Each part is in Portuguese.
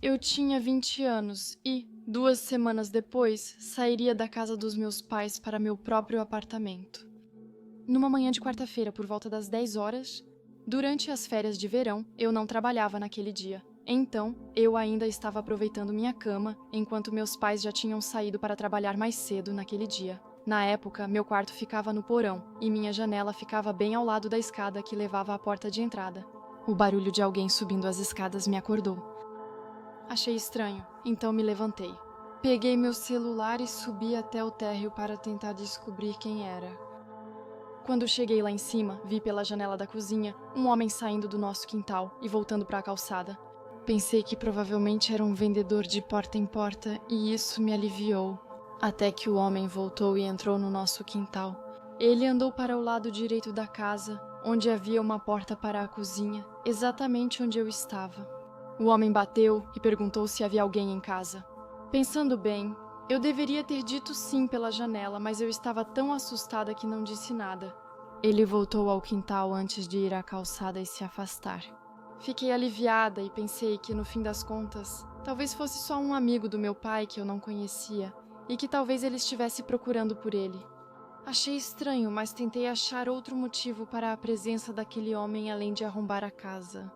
Eu tinha 20 anos e, 2 semanas depois, sairia da casa dos meus pais para meu próprio apartamento. Numa manhã de quarta-feira, por volta das 10 horas, durante as férias de verão, eu não trabalhava naquele dia. Então, eu ainda estava aproveitando minha cama, enquanto meus pais já tinham saído para trabalhar mais cedo naquele dia. Na época, meu quarto ficava no porão e minha janela ficava bem ao lado da escada que levava à porta de entrada. O barulho de alguém subindo as escadas me acordou. Achei estranho, então me levantei. Peguei meu celular e subi até o térreo para tentar descobrir quem era. Quando cheguei lá em cima, vi pela janela da cozinha um homem saindo do nosso quintal e voltando para a calçada. Pensei que provavelmente era um vendedor de porta em porta e isso me aliviou. Até que o homem voltou e entrou no nosso quintal. Ele andou para o lado direito da casa, onde havia uma porta para a cozinha, exatamente onde eu estava. O homem bateu e perguntou se havia alguém em casa. Pensando bem, eu deveria ter dito sim pela janela, mas eu estava tão assustada que não disse nada. Ele voltou ao quintal antes de ir à calçada e se afastar. Fiquei aliviada e pensei que, no fim das contas, talvez fosse só um amigo do meu pai que eu não conhecia e que talvez ele estivesse procurando por ele. Achei estranho, mas tentei achar outro motivo para a presença daquele homem além de arrombar a casa.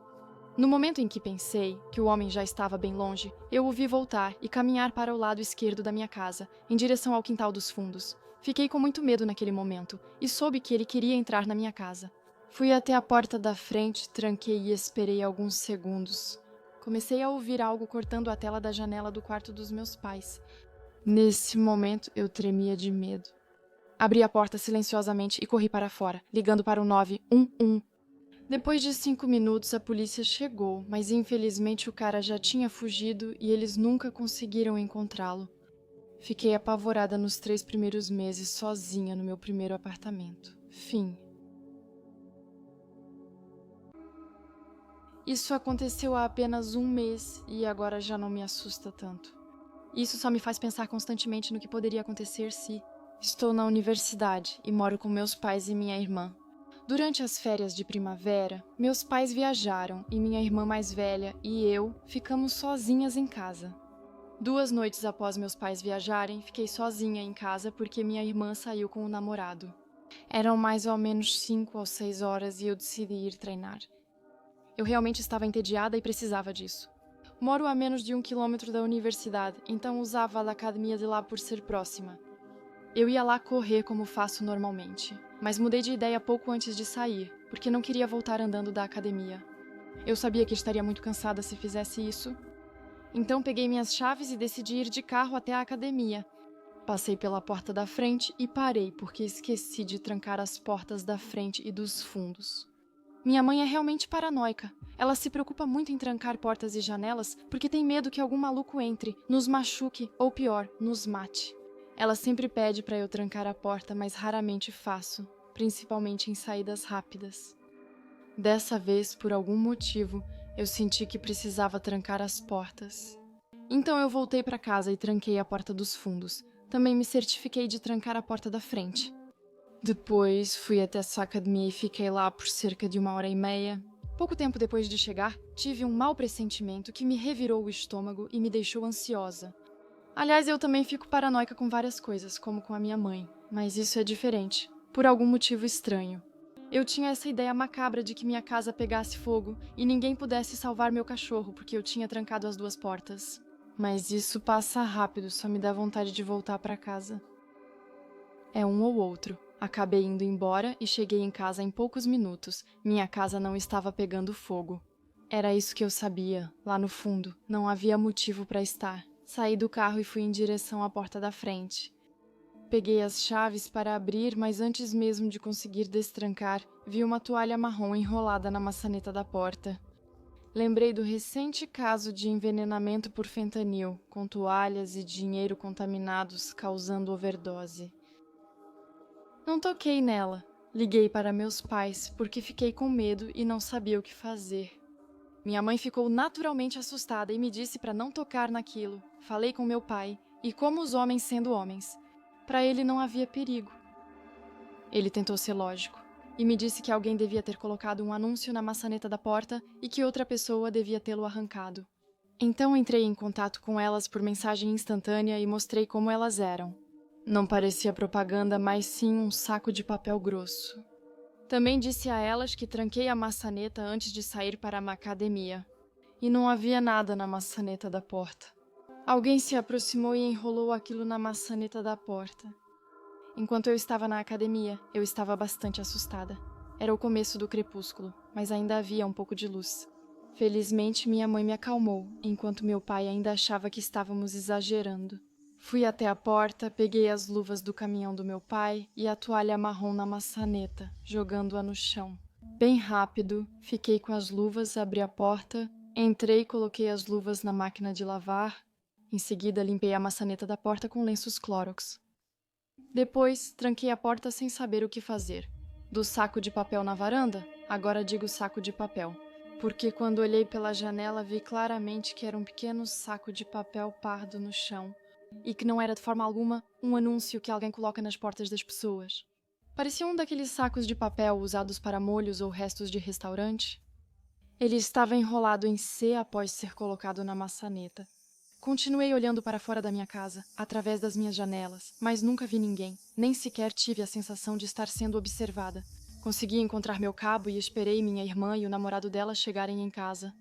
No momento em que pensei que o homem já estava bem longe, eu o vi voltar e caminhar para o lado esquerdo da minha casa, em direção ao quintal dos fundos. Fiquei com muito medo naquele momento e soube que ele queria entrar na minha casa. Fui até a porta da frente, tranquei e esperei alguns segundos. Comecei a ouvir algo cortando a tela da janela do quarto dos meus pais. Nesse momento, eu tremia de medo. Abri a porta silenciosamente e corri para fora, ligando para o 911. Depois de 5 minutos, a polícia chegou, mas infelizmente o cara já tinha fugido e eles nunca conseguiram encontrá-lo. Fiquei apavorada nos 3 primeiros meses sozinha no meu primeiro apartamento. Fim. Isso aconteceu há apenas 1 mês e agora já não me assusta tanto. Isso só me faz pensar constantemente no que poderia acontecer se... Estou na universidade e moro com meus pais e minha irmã. Durante as férias de primavera, meus pais viajaram e minha irmã mais velha e eu ficamos sozinhas em casa. 2 noites após meus pais viajarem, fiquei sozinha em casa porque minha irmã saiu com o namorado. Eram mais ou menos 5 ou 6 horas e eu decidi ir treinar. Eu realmente estava entediada e precisava disso. Moro a menos de 1 quilômetro da universidade, então usava a academia de lá por ser próxima. Eu ia lá correr como faço normalmente, mas mudei de ideia pouco antes de sair, porque não queria voltar andando da academia. Eu sabia que estaria muito cansada se fizesse isso. Então peguei minhas chaves e decidi ir de carro até a academia. Passei pela porta da frente e parei porque esqueci de trancar as portas da frente e dos fundos. Minha mãe é realmente paranoica. Ela se preocupa muito em trancar portas e janelas porque tem medo que algum maluco entre, nos machuque ou pior, nos mate. Ela sempre pede para eu trancar a porta, mas raramente faço, principalmente em saídas rápidas. Dessa vez, por algum motivo, eu senti que precisava trancar as portas. Então eu voltei para casa e tranquei a porta dos fundos. Também me certifiquei de trancar a porta da frente. Depois fui até essa academia e fiquei lá por cerca de 1 hora e meia. Pouco tempo depois de chegar, tive um mau pressentimento que me revirou o estômago e me deixou ansiosa. Aliás, eu também fico paranoica com várias coisas, como com a minha mãe, mas isso é diferente, por algum motivo estranho. Eu tinha essa ideia macabra de que minha casa pegasse fogo e ninguém pudesse salvar meu cachorro porque eu tinha trancado as 2 portas. Mas isso passa rápido, só me dá vontade de voltar para casa. É um ou outro. Acabei indo embora e cheguei em casa em poucos minutos. Minha casa não estava pegando fogo. Era isso que eu sabia, lá no fundo. Não havia motivo para estar. Saí do carro e fui em direção à porta da frente. Peguei as chaves para abrir, mas antes mesmo de conseguir destrancar, vi uma toalha marrom enrolada na maçaneta da porta. Lembrei do recente caso de envenenamento por fentanil, com toalhas e dinheiro contaminados causando overdose. Não toquei nela. Liguei para meus pais, porque fiquei com medo e não sabia o que fazer. Minha mãe ficou naturalmente assustada e me disse para não tocar naquilo. Falei com meu pai, e como os homens sendo homens, para ele não havia perigo. Ele tentou ser lógico, e me disse que alguém devia ter colocado um anúncio na maçaneta da porta e que outra pessoa devia tê-lo arrancado. Então entrei em contato com elas por mensagem instantânea e mostrei como elas eram. Não parecia propaganda, mas sim um saco de papel grosso. Também disse a elas que tranquei a maçaneta antes de sair para a academia. E não havia nada na maçaneta da porta. Alguém se aproximou e enrolou aquilo na maçaneta da porta. Enquanto eu estava na academia, eu estava bastante assustada. Era o começo do crepúsculo, mas ainda havia um pouco de luz. Felizmente, minha mãe me acalmou, enquanto meu pai ainda achava que estávamos exagerando. Fui até a porta, peguei as luvas do caminhão do meu pai e a toalha marrom na maçaneta, jogando-a no chão. Bem rápido, fiquei com as luvas, abri a porta, entrei e coloquei as luvas na máquina de lavar. Em seguida, limpei a maçaneta da porta com lenços Clorox. Depois, tranquei a porta sem saber o que fazer. Do saco de papel na varanda, agora digo saco de papel. Porque quando olhei pela janela, vi claramente que era um pequeno saco de papel pardo no chão. E que não era de forma alguma um anúncio que alguém coloca nas portas das pessoas. Parecia um daqueles sacos de papel usados para molhos ou restos de restaurante. Ele estava enrolado em C após ser colocado na maçaneta. Continuei olhando para fora da minha casa, através das minhas janelas, mas nunca vi ninguém, nem sequer tive a sensação de estar sendo observada. Consegui encontrar meu cabo e esperei minha irmã e o namorado dela chegarem em casa.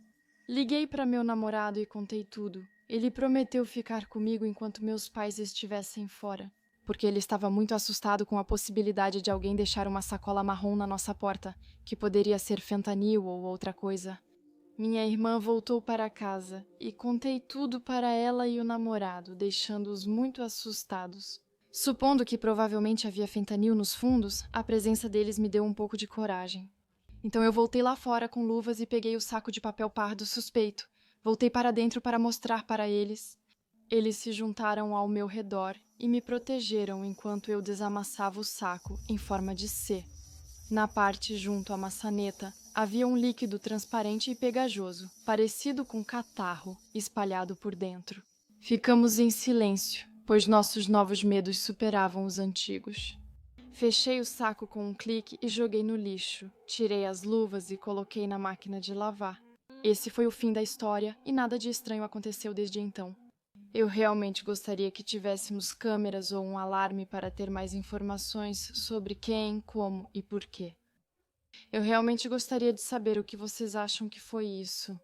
Liguei para meu namorado e contei tudo. Ele prometeu ficar comigo enquanto meus pais estivessem fora, porque ele estava muito assustado com a possibilidade de alguém deixar uma sacola marrom na nossa porta, que poderia ser fentanil ou outra coisa. Minha irmã voltou para casa e contei tudo para ela e o namorado, deixando-os muito assustados. Supondo que provavelmente havia fentanil nos fundos, a presença deles me deu um pouco de coragem. Então eu voltei lá fora com luvas e peguei o saco de papel pardo suspeito. Voltei para dentro para mostrar para eles. Eles se juntaram ao meu redor e me protegeram enquanto eu desamassava o saco em forma de C. Na parte junto à maçaneta, havia um líquido transparente e pegajoso, parecido com catarro, espalhado por dentro. Ficamos em silêncio, pois nossos novos medos superavam os antigos. Fechei o saco com um clique e joguei no lixo. Tirei as luvas e coloquei na máquina de lavar. Esse foi o fim da história e nada de estranho aconteceu desde então. Eu realmente gostaria que tivéssemos câmeras ou um alarme para ter mais informações sobre quem, como e por quê. Eu realmente gostaria de saber o que vocês acham que foi isso.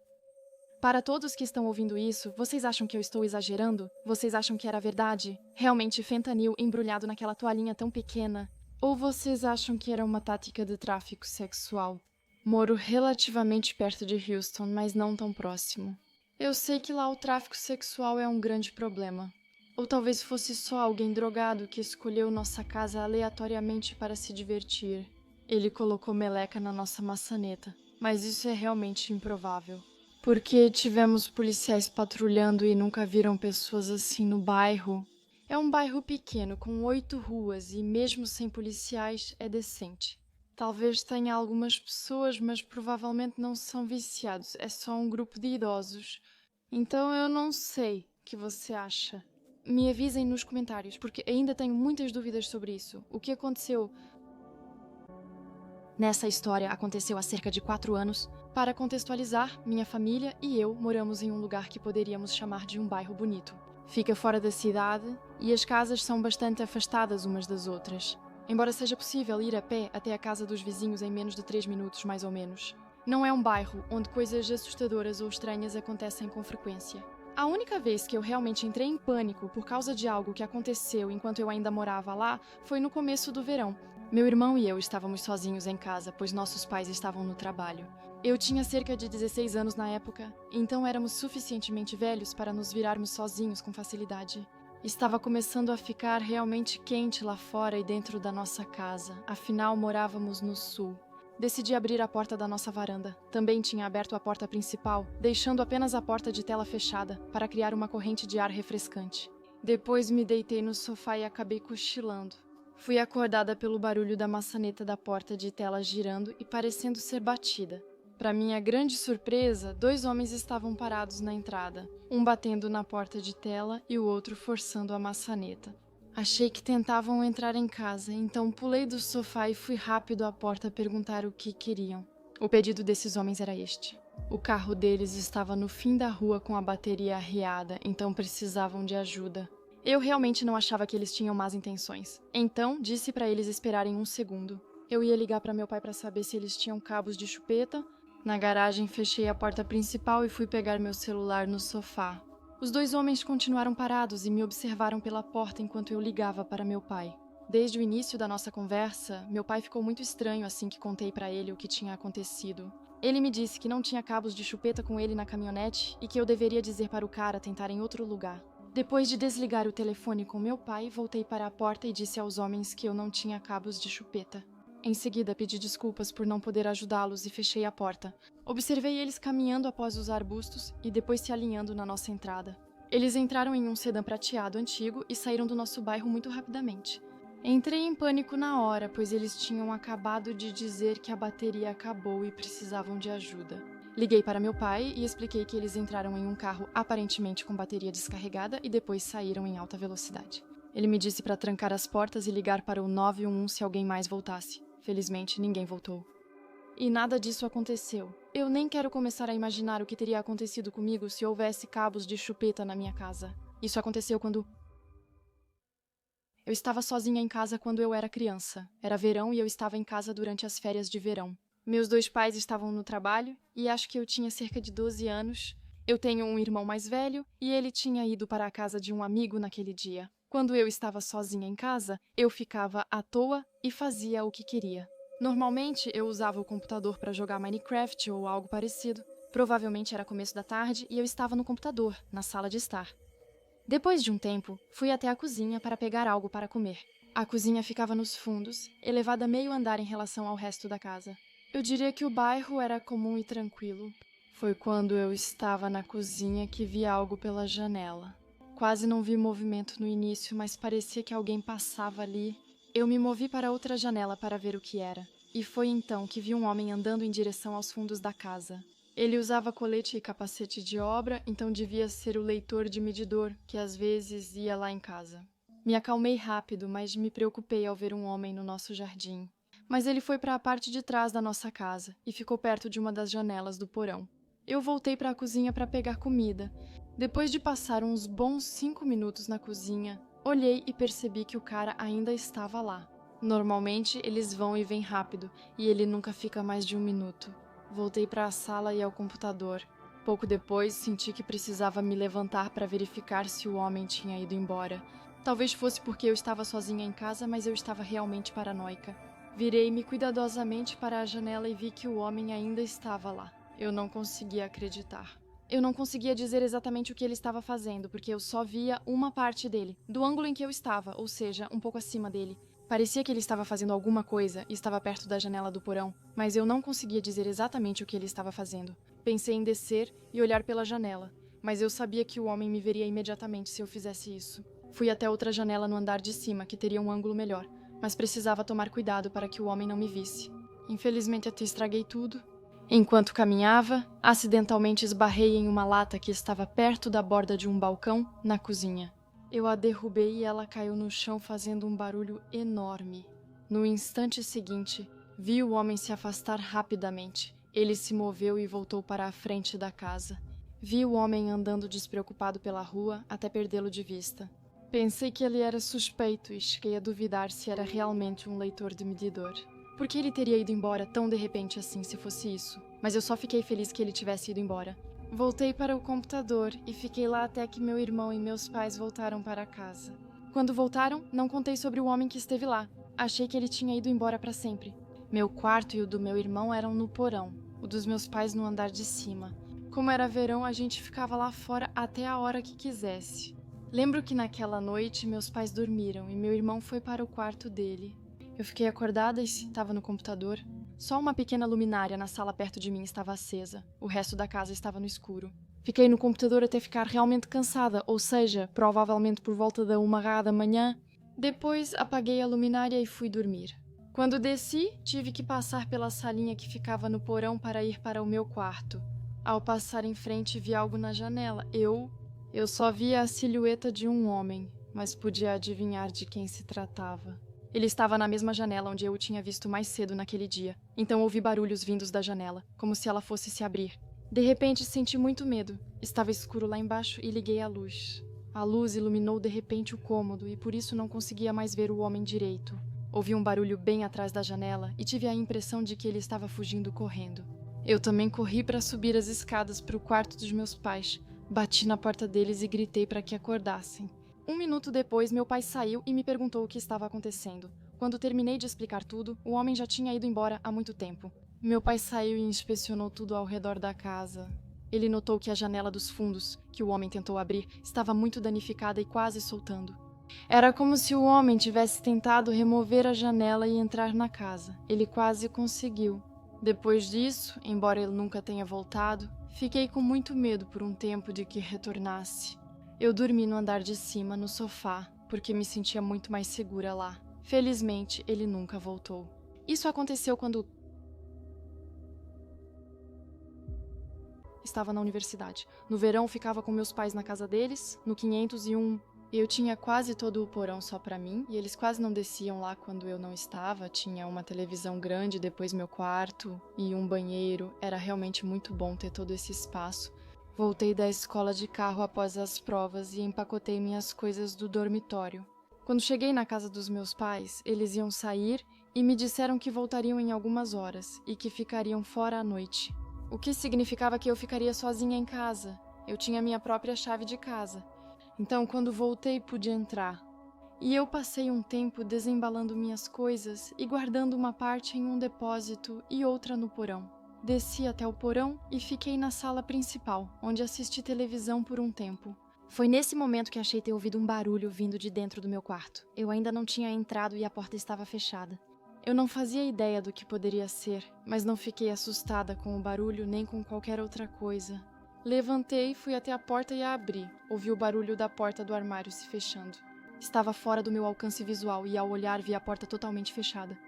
Para todos que estão ouvindo isso, vocês acham que eu estou exagerando? Vocês acham que era verdade? Realmente fentanil embrulhado naquela toalhinha tão pequena? Ou vocês acham que era uma tática de tráfico sexual? Moro relativamente perto de Houston, mas não tão próximo. Eu sei que lá o tráfico sexual é um grande problema. Ou talvez fosse só alguém drogado que escolheu nossa casa aleatoriamente para se divertir. Ele colocou meleca na nossa maçaneta, mas isso é realmente improvável. Porque tivemos policiais patrulhando e nunca viram pessoas assim no bairro. É um bairro pequeno, com 8 ruas, e mesmo sem policiais, é decente. Talvez tenha algumas pessoas, mas provavelmente não são viciados. É só um grupo de idosos. Então eu não sei o que você acha. Me avisem nos comentários, porque ainda tenho muitas dúvidas sobre isso. O que aconteceu nessa história aconteceu há cerca de 4 anos. Para contextualizar, minha família e eu moramos em um lugar que poderíamos chamar de um bairro bonito. Fica fora da cidade e as casas são bastante afastadas umas das outras. Embora seja possível ir a pé até a casa dos vizinhos em menos de 3 minutos, mais ou menos. Não é um bairro onde coisas assustadoras ou estranhas acontecem com frequência. A única vez que eu realmente entrei em pânico por causa de algo que aconteceu enquanto eu ainda morava lá foi no começo do verão. Meu irmão e eu estávamos sozinhos em casa, pois nossos pais estavam no trabalho. Eu tinha cerca de 16 anos na época, então éramos suficientemente velhos para nos virarmos sozinhos com facilidade. Estava começando a ficar realmente quente lá fora e dentro da nossa casa, afinal morávamos no sul. Decidi abrir a porta da nossa varanda. Também tinha aberto a porta principal, deixando apenas a porta de tela fechada, para criar uma corrente de ar refrescante. Depois me deitei no sofá e acabei cochilando. Fui acordada pelo barulho da maçaneta da porta de tela girando e parecendo ser batida. Para minha grande surpresa, 2 homens estavam parados na entrada, um batendo na porta de tela e o outro forçando a maçaneta. Achei que tentavam entrar em casa, então pulei do sofá e fui rápido à porta perguntar o que queriam. O pedido desses homens era este: O carro deles estava no fim da rua com a bateria arriada, então precisavam de ajuda. Eu realmente não achava que eles tinham más intenções. Então, disse para eles esperarem um segundo. Eu ia ligar para meu pai para saber se eles tinham cabos de chupeta. Na garagem, fechei a porta principal e fui pegar meu celular no sofá. Os dois homens continuaram parados e me observaram pela porta enquanto eu ligava para meu pai. Desde o início da nossa conversa, meu pai ficou muito estranho assim que contei para ele o que tinha acontecido. Ele me disse que não tinha cabos de chupeta com ele na caminhonete e que eu deveria dizer para o cara tentar em outro lugar. Depois de desligar o telefone com meu pai, voltei para a porta e disse aos homens que eu não tinha cabos de chupeta. Em seguida, pedi desculpas por não poder ajudá-los e fechei a porta. Observei eles caminhando após os arbustos e depois se alinhando na nossa entrada. Eles entraram em um sedã prateado antigo e saíram do nosso bairro muito rapidamente. Entrei em pânico na hora, pois eles tinham acabado de dizer que a bateria acabou e precisavam de ajuda. Liguei para meu pai e expliquei que eles entraram em um carro aparentemente com bateria descarregada e depois saíram em alta velocidade. Ele me disse para trancar as portas e ligar para o 911 se alguém mais voltasse. Felizmente, ninguém voltou. E nada disso aconteceu. Eu nem quero começar a imaginar o que teria acontecido comigo se houvesse cabos de chupeta na minha casa. Isso aconteceu quando... Eu estava sozinha em casa quando eu era criança. Era verão e eu estava em casa durante as férias de verão. Meus dois pais estavam no trabalho e acho que eu tinha cerca de 12 anos. Eu tenho um irmão mais velho e ele tinha ido para a casa de um amigo naquele dia. Quando eu estava sozinha em casa, eu ficava à toa e fazia o que queria. Normalmente, eu usava o computador para jogar Minecraft ou algo parecido. Provavelmente era começo da tarde e eu estava no computador, na sala de estar. Depois de um tempo, fui até a cozinha para pegar algo para comer. A cozinha ficava nos fundos, elevada meio andar em relação ao resto da casa. Eu diria que o bairro era comum e tranquilo. Foi quando eu estava na cozinha que vi algo pela janela. Quase não vi movimento no início, mas parecia que alguém passava ali. Eu me movi para outra janela para ver o que era. E foi então que vi um homem andando em direção aos fundos da casa. Ele usava colete e capacete de obra, então devia ser o leitor de medidor, que às vezes ia lá em casa. Me acalmei rápido, mas me preocupei ao ver um homem no nosso jardim. Mas ele foi para a parte de trás da nossa casa e ficou perto de uma das janelas do porão. Eu voltei para a cozinha para pegar comida. Depois de passar uns bons 5 minutos na cozinha, olhei e percebi que o cara ainda estava lá. Normalmente, eles vão e vêm rápido, e ele nunca fica mais de 1 minuto. Voltei para a sala e ao computador. Pouco depois, senti que precisava me levantar para verificar se o homem tinha ido embora. Talvez fosse porque eu estava sozinha em casa, mas eu estava realmente paranoica. Virei-me cuidadosamente para a janela e vi que o homem ainda estava lá. Eu não conseguia acreditar. Eu não conseguia dizer exatamente o que ele estava fazendo, porque eu só via uma parte dele, do ângulo em que eu estava, ou seja, um pouco acima dele. Parecia que ele estava fazendo alguma coisa e estava perto da janela do porão, mas eu não conseguia dizer exatamente o que ele estava fazendo. Pensei em descer e olhar pela janela, mas eu sabia que o homem me veria imediatamente se eu fizesse isso. Fui até outra janela no andar de cima, que teria um ângulo melhor, mas precisava tomar cuidado para que o homem não me visse. Infelizmente, até estraguei tudo. Enquanto caminhava, acidentalmente esbarrei em uma lata que estava perto da borda de um balcão na cozinha. Eu a derrubei e ela caiu no chão fazendo um barulho enorme. No instante seguinte, vi o homem se afastar rapidamente. Ele se moveu e voltou para a frente da casa. Vi o homem andando despreocupado pela rua até perdê-lo de vista. Pensei que ele era suspeito e cheguei a duvidar se era realmente um leitor de medidor. Por que ele teria ido embora tão de repente assim, se fosse isso? Mas eu só fiquei feliz que ele tivesse ido embora. Voltei para o computador e fiquei lá até que meu irmão e meus pais voltaram para casa. Quando voltaram, não contei sobre o homem que esteve lá. Achei que ele tinha ido embora para sempre. Meu quarto e o do meu irmão eram no porão, o dos meus pais no andar de cima. Como era verão, a gente ficava lá fora até a hora que quisesse. Lembro que naquela noite meus pais dormiram e meu irmão foi para o quarto dele. Eu fiquei acordada e estava no computador. Só uma pequena luminária na sala perto de mim estava acesa. O resto da casa estava no escuro. Fiquei no computador até ficar realmente cansada, ou seja, provavelmente por volta da 1h da manhã. Depois apaguei a luminária e fui dormir. Quando desci, tive que passar pela salinha que ficava no porão para ir para o meu quarto. Ao passar em frente, vi algo na janela. Eu só via a silhueta de um homem, mas podia adivinhar de quem se tratava. Ele estava na mesma janela onde eu o tinha visto mais cedo naquele dia, então ouvi barulhos vindos da janela, como se ela fosse se abrir. De repente, senti muito medo. Estava escuro lá embaixo e liguei a luz. A luz iluminou de repente o cômodo e por isso não conseguia mais ver o homem direito. Ouvi um barulho bem atrás da janela e tive a impressão de que ele estava fugindo correndo. Eu também corri para subir as escadas para o quarto dos meus pais. Bati na porta deles e gritei para que acordassem. 1 minuto depois, meu pai saiu e me perguntou o que estava acontecendo. Quando terminei de explicar tudo, o homem já tinha ido embora há muito tempo. Meu pai saiu e inspecionou tudo ao redor da casa. Ele notou que a janela dos fundos, que o homem tentou abrir, estava muito danificada e quase soltando. Era como se o homem tivesse tentado remover a janela e entrar na casa. Ele quase conseguiu. Depois disso, embora ele nunca tenha voltado, fiquei com muito medo por um tempo de que retornasse. Eu dormi no andar de cima, no sofá, porque me sentia muito mais segura lá. Felizmente, ele nunca voltou. Isso aconteceu quando estava na universidade. No verão, ficava com meus pais na casa deles, no 501. Eu tinha quase todo o porão só pra mim, e eles quase não desciam lá quando eu não estava. Tinha uma televisão grande, depois meu quarto e um banheiro. Era realmente muito bom ter todo esse espaço. Voltei da escola de carro após as provas e empacotei minhas coisas do dormitório. Quando cheguei na casa dos meus pais, eles iam sair e me disseram que voltariam em algumas horas e que ficariam fora à noite. O que significava que eu ficaria sozinha em casa. Eu tinha minha própria chave de casa. Então, quando voltei, pude entrar. E eu passei um tempo desembalando minhas coisas e guardando uma parte em um depósito e outra no porão. Desci até o porão e fiquei na sala principal, onde assisti televisão por um tempo. Foi nesse momento que achei ter ouvido um barulho vindo de dentro do meu quarto. Eu ainda não tinha entrado e a porta estava fechada. Eu não fazia ideia do que poderia ser, mas não fiquei assustada com o barulho nem com qualquer outra coisa. Levantei, fui até a porta e a abri. Ouvi o barulho da porta do armário se fechando. Estava fora do meu alcance visual e ao olhar vi a porta totalmente fechada.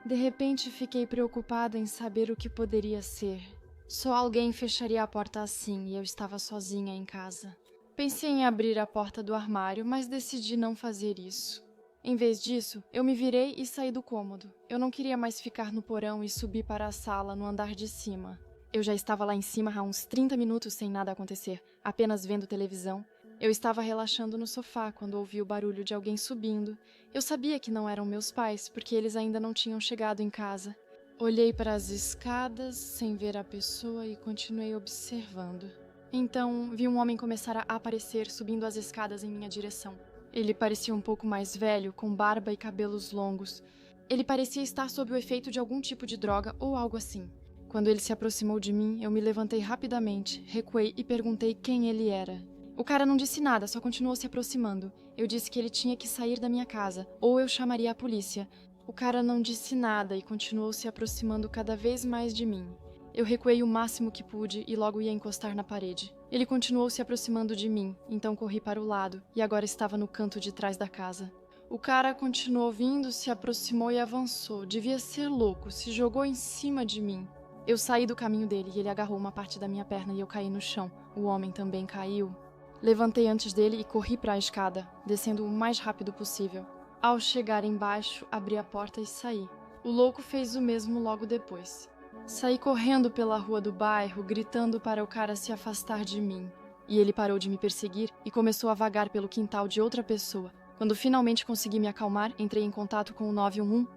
De repente fiquei preocupada em saber o que poderia ser. Só alguém fecharia a porta assim e eu estava sozinha em casa. Pensei em abrir a porta do armário, mas decidi não fazer isso. Em vez disso, eu me virei e saí do cômodo. Eu não queria mais ficar no porão e subir para a sala no andar de cima. Eu já estava lá em cima há uns 30 minutos sem nada acontecer, apenas vendo televisão. Eu estava relaxando no sofá quando ouvi o barulho de alguém subindo. Eu sabia que não eram meus pais, porque eles ainda não tinham chegado em casa. Olhei para as escadas, sem ver a pessoa, e continuei observando. Então, vi um homem começar a aparecer subindo as escadas em minha direção. Ele parecia um pouco mais velho, com barba e cabelos longos. Ele parecia estar sob o efeito de algum tipo de droga ou algo assim. Quando ele se aproximou de mim, eu me levantei rapidamente, recuei e perguntei quem ele era. O cara não disse nada, só continuou se aproximando. Eu disse que ele tinha que sair da minha casa, ou eu chamaria a polícia. O cara não disse nada e continuou se aproximando cada vez mais de mim. Eu recuei o máximo que pude e logo ia encostar na parede. Ele continuou se aproximando de mim, então corri para o lado e agora estava no canto de trás da casa. O cara continuou vindo, se aproximou e avançou. Devia ser louco, se jogou em cima de mim. Eu saí do caminho dele e ele agarrou uma parte da minha perna e eu caí no chão. O homem também caiu. Levantei antes dele e corri para a escada, descendo o mais rápido possível. Ao chegar embaixo, abri a porta e saí. O louco fez o mesmo logo depois. Saí correndo pela rua do bairro, gritando para o cara se afastar de mim. E ele parou de me perseguir e começou a vagar pelo quintal de outra pessoa. Quando finalmente consegui me acalmar, entrei em contato com o 911.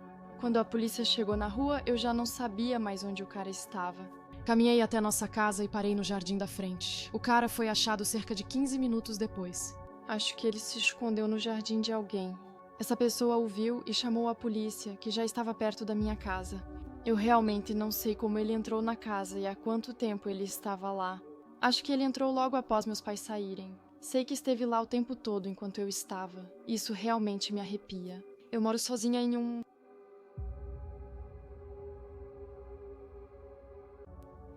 Quando a polícia chegou na rua, eu já não sabia mais onde o cara estava. Caminhei até nossa casa e parei no jardim da frente. O cara foi achado cerca de 15 minutos depois. Acho que ele se escondeu no jardim de alguém. Essa pessoa o viu e chamou a polícia, que já estava perto da minha casa. Eu realmente não sei como ele entrou na casa e há quanto tempo ele estava lá. Acho que ele entrou logo após meus pais saírem. Sei que esteve lá o tempo todo enquanto eu estava. Isso realmente me arrepia. Eu moro sozinha em um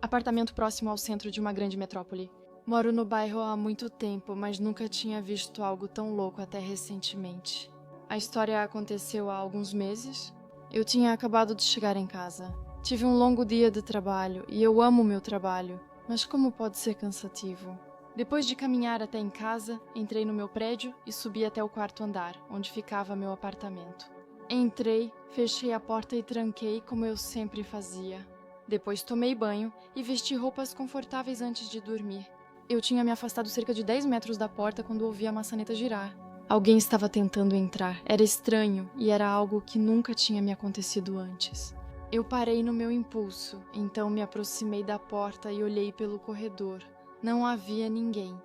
apartamento próximo ao centro de uma grande metrópole. Moro no bairro há muito tempo, mas nunca tinha visto algo tão louco até recentemente. A história aconteceu há alguns meses. Eu tinha acabado de chegar em casa. Tive um longo dia de trabalho e eu amo meu trabalho, mas como pode ser cansativo? Depois de caminhar até em casa, entrei no meu prédio e subi até o quarto andar, onde ficava meu apartamento. Entrei, fechei a porta e tranquei como eu sempre fazia. Depois tomei banho e vesti roupas confortáveis antes de dormir. Eu tinha me afastado cerca de 10 metros da porta quando ouvi a maçaneta girar. Alguém estava tentando entrar. Era estranho e era algo que nunca tinha me acontecido antes. Eu parei no meu impulso, então me aproximei da porta e olhei pelo corredor. Não havia ninguém.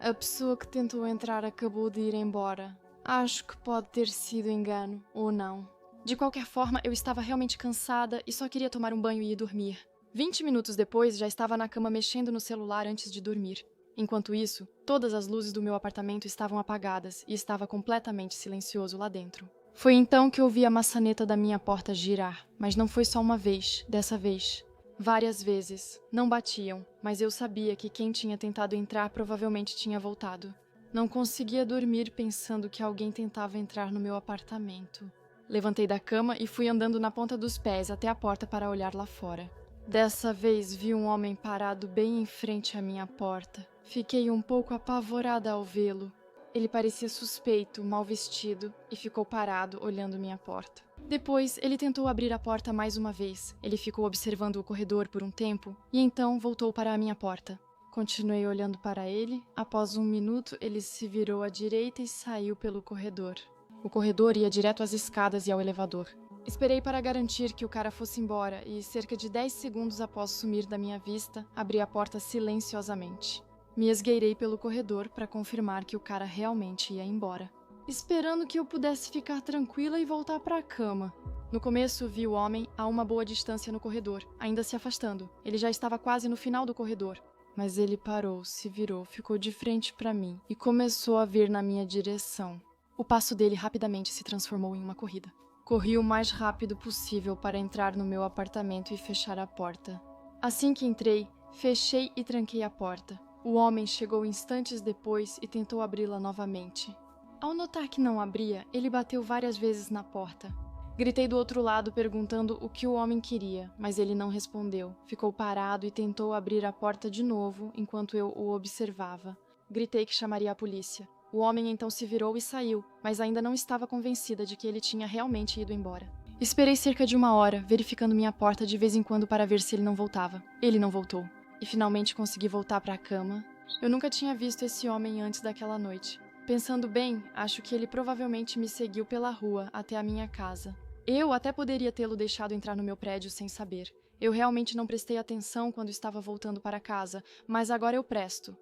A pessoa que tentou entrar acabou de ir embora. Acho que pode ter sido engano, ou não. De qualquer forma, eu estava realmente cansada e só queria tomar um banho e ir dormir. 20 minutos depois, já estava na cama mexendo no celular antes de dormir. Enquanto isso, todas as luzes do meu apartamento estavam apagadas e estava completamente silencioso lá dentro. Foi então que ouvi a maçaneta da minha porta girar, mas não foi só uma vez, dessa vez. Várias vezes. Não batiam, mas eu sabia que quem tinha tentado entrar provavelmente tinha voltado. Não conseguia dormir pensando que alguém tentava entrar no meu apartamento. Levantei da cama e fui andando na ponta dos pés até a porta para olhar lá fora. Dessa vez vi um homem parado bem em frente à minha porta. Fiquei um pouco apavorada ao vê-lo. Ele parecia suspeito, mal vestido, e ficou parado, olhando minha porta. Depois, ele tentou abrir a porta mais uma vez. Ele ficou observando o corredor por um tempo, e então voltou para a minha porta. Continuei olhando para ele. Após 1 minuto, ele se virou à direita e saiu pelo corredor. O corredor ia direto às escadas e ao elevador. Esperei para garantir que o cara fosse embora, e cerca de 10 segundos após sumir da minha vista, abri a porta silenciosamente. Me esgueirei pelo corredor para confirmar que o cara realmente ia embora, esperando que eu pudesse ficar tranquila e voltar para a cama. No começo, vi o homem a uma boa distância no corredor, ainda se afastando. Ele já estava quase no final do corredor. Mas ele parou, se virou, ficou de frente para mim e começou a vir na minha direção. O passo dele rapidamente se transformou em uma corrida. Corri o mais rápido possível para entrar no meu apartamento e fechar a porta. Assim que entrei, fechei e tranquei a porta. O homem chegou instantes depois e tentou abri-la novamente. Ao notar que não abria, ele bateu várias vezes na porta. Gritei do outro lado perguntando o que o homem queria, mas ele não respondeu. Ficou parado e tentou abrir a porta de novo enquanto eu o observava. Gritei que chamaria a polícia. O homem então se virou e saiu, mas ainda não estava convencida de que ele tinha realmente ido embora. Esperei cerca de 1 hora, verificando minha porta de vez em quando para ver se ele não voltava. Ele não voltou. E finalmente consegui voltar para a cama. Eu nunca tinha visto esse homem antes daquela noite. Pensando bem, acho que ele provavelmente me seguiu pela rua até a minha casa. Eu até poderia tê-lo deixado entrar no meu prédio sem saber. Eu realmente não prestei atenção quando estava voltando para casa, mas agora eu presto.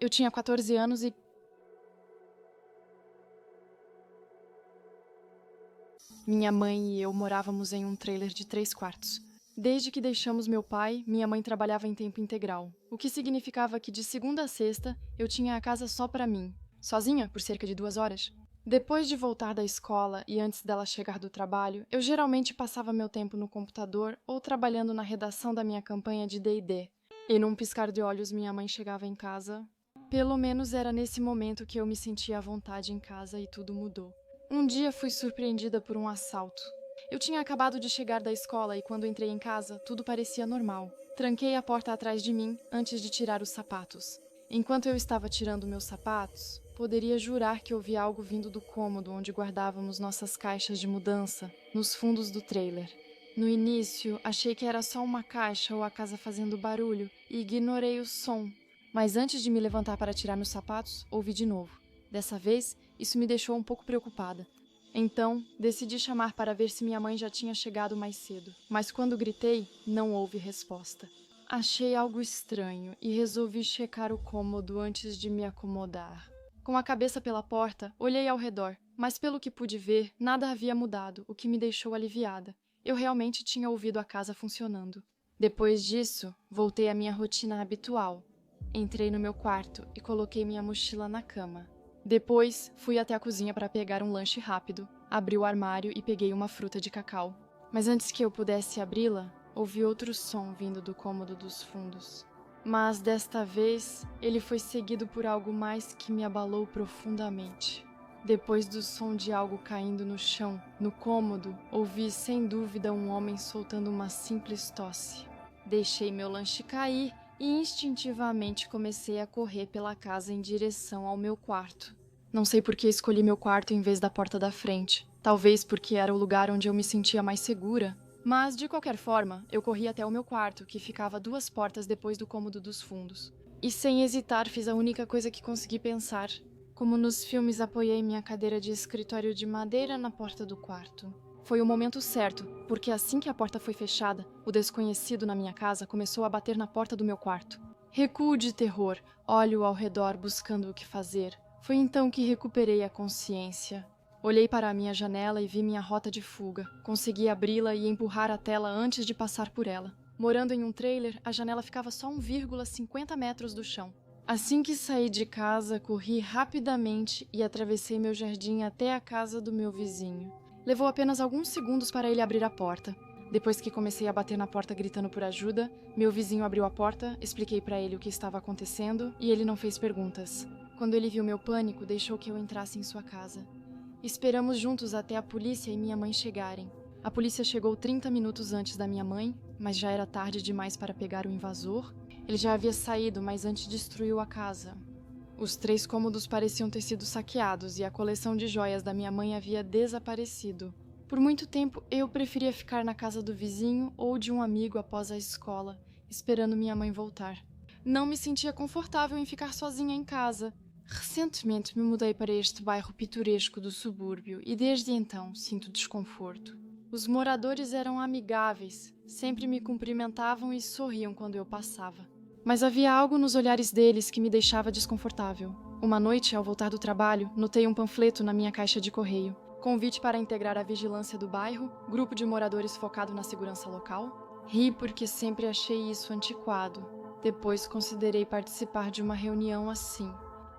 Eu tinha 14 anos e... Minha mãe e eu morávamos em um trailer de 3 quartos. Desde que deixamos meu pai, minha mãe trabalhava em tempo integral, o que significava que de segunda a sexta eu tinha a casa só para mim, sozinha por cerca de 2 horas. Depois de voltar da escola e antes dela chegar do trabalho, eu geralmente passava meu tempo no computador ou trabalhando na redação da minha campanha de D&D. E num piscar de olhos minha mãe chegava em casa. Pelo menos era nesse momento que eu me sentia à vontade em casa e tudo mudou. Um dia fui surpreendida por um assalto. Eu tinha acabado de chegar da escola e quando entrei em casa, tudo parecia normal. Tranquei a porta atrás de mim antes de tirar os sapatos. Enquanto eu estava tirando meus sapatos, poderia jurar que ouvi algo vindo do cômodo onde guardávamos nossas caixas de mudança, nos fundos do trailer. No início, achei que era só uma caixa ou a casa fazendo barulho e ignorei o som. Mas antes de me levantar para tirar meus sapatos, ouvi de novo. Dessa vez, isso me deixou um pouco preocupada. Então, decidi chamar para ver se minha mãe já tinha chegado mais cedo. Mas quando gritei, não houve resposta. Achei algo estranho e resolvi checar o cômodo antes de me acomodar. Com a cabeça pela porta, olhei ao redor, mas pelo que pude ver, nada havia mudado, o que me deixou aliviada. Eu realmente tinha ouvido a casa funcionando. Depois disso, voltei à minha rotina habitual. Entrei no meu quarto e coloquei minha mochila na cama. Depois, fui até a cozinha para pegar um lanche rápido, abri o armário e peguei uma fruta de cacau. Mas antes que eu pudesse abri-la, ouvi outro som vindo do cômodo dos fundos. Mas desta vez, ele foi seguido por algo mais que me abalou profundamente. Depois do som de algo caindo no chão, no cômodo, ouvi sem dúvida um homem soltando uma simples tosse. Deixei meu lanche cair e instintivamente comecei a correr pela casa em direção ao meu quarto. Não sei por que escolhi meu quarto em vez da porta da frente. Talvez porque era o lugar onde eu me sentia mais segura. Mas, de qualquer forma, eu corri até o meu quarto, que ficava 2 portas depois do cômodo dos fundos. E sem hesitar fiz a única coisa que consegui pensar. Como nos filmes, apoiei minha cadeira de escritório de madeira na porta do quarto. Foi o momento certo, porque assim que a porta foi fechada, o desconhecido na minha casa começou a bater na porta do meu quarto. Recuo de terror, olho ao redor buscando o que fazer. Foi então que recuperei a consciência. Olhei para a minha janela e vi minha rota de fuga. Consegui abri-la e empurrar a tela antes de passar por ela. Morando em um trailer, a janela ficava só 1,50 metros do chão. Assim que saí de casa, corri rapidamente e atravessei meu jardim até a casa do meu vizinho. Levou apenas alguns segundos para ele abrir a porta. Depois que comecei a bater na porta gritando por ajuda, meu vizinho abriu a porta, expliquei para ele o que estava acontecendo e ele não fez perguntas. Quando ele viu meu pânico, deixou que eu entrasse em sua casa. Esperamos juntos até a polícia e minha mãe chegarem. A polícia chegou 30 minutos antes da minha mãe, mas já era tarde demais para pegar o invasor. Ele já havia saído, mas antes destruiu a casa. Os 3 cômodos pareciam ter sido saqueados e a coleção de joias da minha mãe havia desaparecido. Por muito tempo, eu preferia ficar na casa do vizinho ou de um amigo após a escola, esperando minha mãe voltar. Não me sentia confortável em ficar sozinha em casa. Recentemente me mudei para este bairro pitoresco do subúrbio e desde então sinto desconforto. Os moradores eram amigáveis, sempre me cumprimentavam e sorriam quando eu passava. Mas havia algo nos olhares deles que me deixava desconfortável. Uma noite, ao voltar do trabalho, notei um panfleto na minha caixa de correio. Convite para integrar a vigilância do bairro, grupo de moradores focado na segurança local. Ri porque sempre achei isso antiquado. Depois considerei participar de uma reunião assim.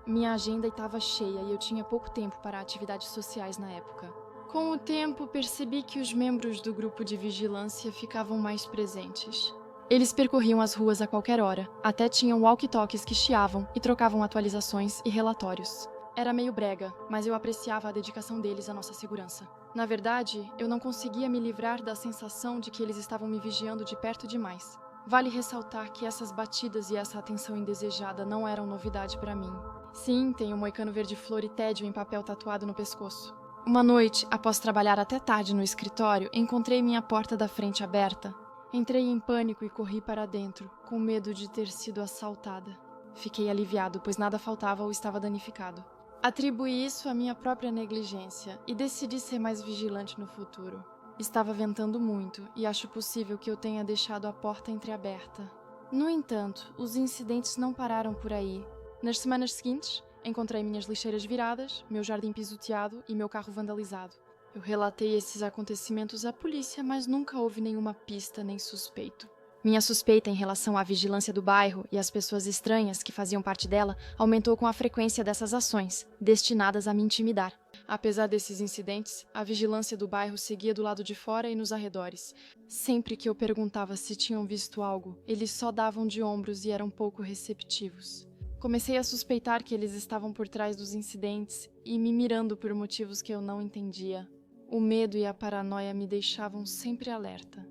Minha agenda estava cheia e eu tinha pouco tempo para atividades sociais na época. Com o tempo, percebi que os membros do grupo de vigilância ficavam mais presentes. Eles percorriam as ruas a qualquer hora, até tinham walkie-talkies que chiavam e trocavam atualizações e relatórios. Era meio brega, mas eu apreciava a dedicação deles à nossa segurança. Na verdade, eu não conseguia me livrar da sensação de que eles estavam me vigiando de perto demais. Vale ressaltar que essas batidas e essa atenção indesejada não eram novidade para mim. Sim, tenho um moicano verde-flor e tédio em papel tatuado no pescoço. Uma noite, após trabalhar até tarde no escritório, encontrei minha porta da frente aberta. Entrei em pânico e corri para dentro, com medo de ter sido assaltada. Fiquei aliviado, pois nada faltava ou estava danificado. Atribuí isso à minha própria negligência e decidi ser mais vigilante no futuro. Estava ventando muito e acho possível que eu tenha deixado a porta entreaberta. No entanto, os incidentes não pararam por aí. Nas semanas seguintes, encontrei minhas lixeiras viradas, meu jardim pisoteado e meu carro vandalizado. Eu relatei esses acontecimentos à polícia, mas nunca houve nenhuma pista nem suspeito. Minha suspeita em relação à vigilância do bairro e às pessoas estranhas que faziam parte dela aumentou com a frequência dessas ações, destinadas a me intimidar. Apesar desses incidentes, a vigilância do bairro seguia do lado de fora e nos arredores. Sempre que eu perguntava se tinham visto algo, eles só davam de ombros e eram pouco receptivos. Comecei a suspeitar que eles estavam por trás dos incidentes e me mirando por motivos que eu não entendia. O medo e a paranoia me deixavam sempre alerta.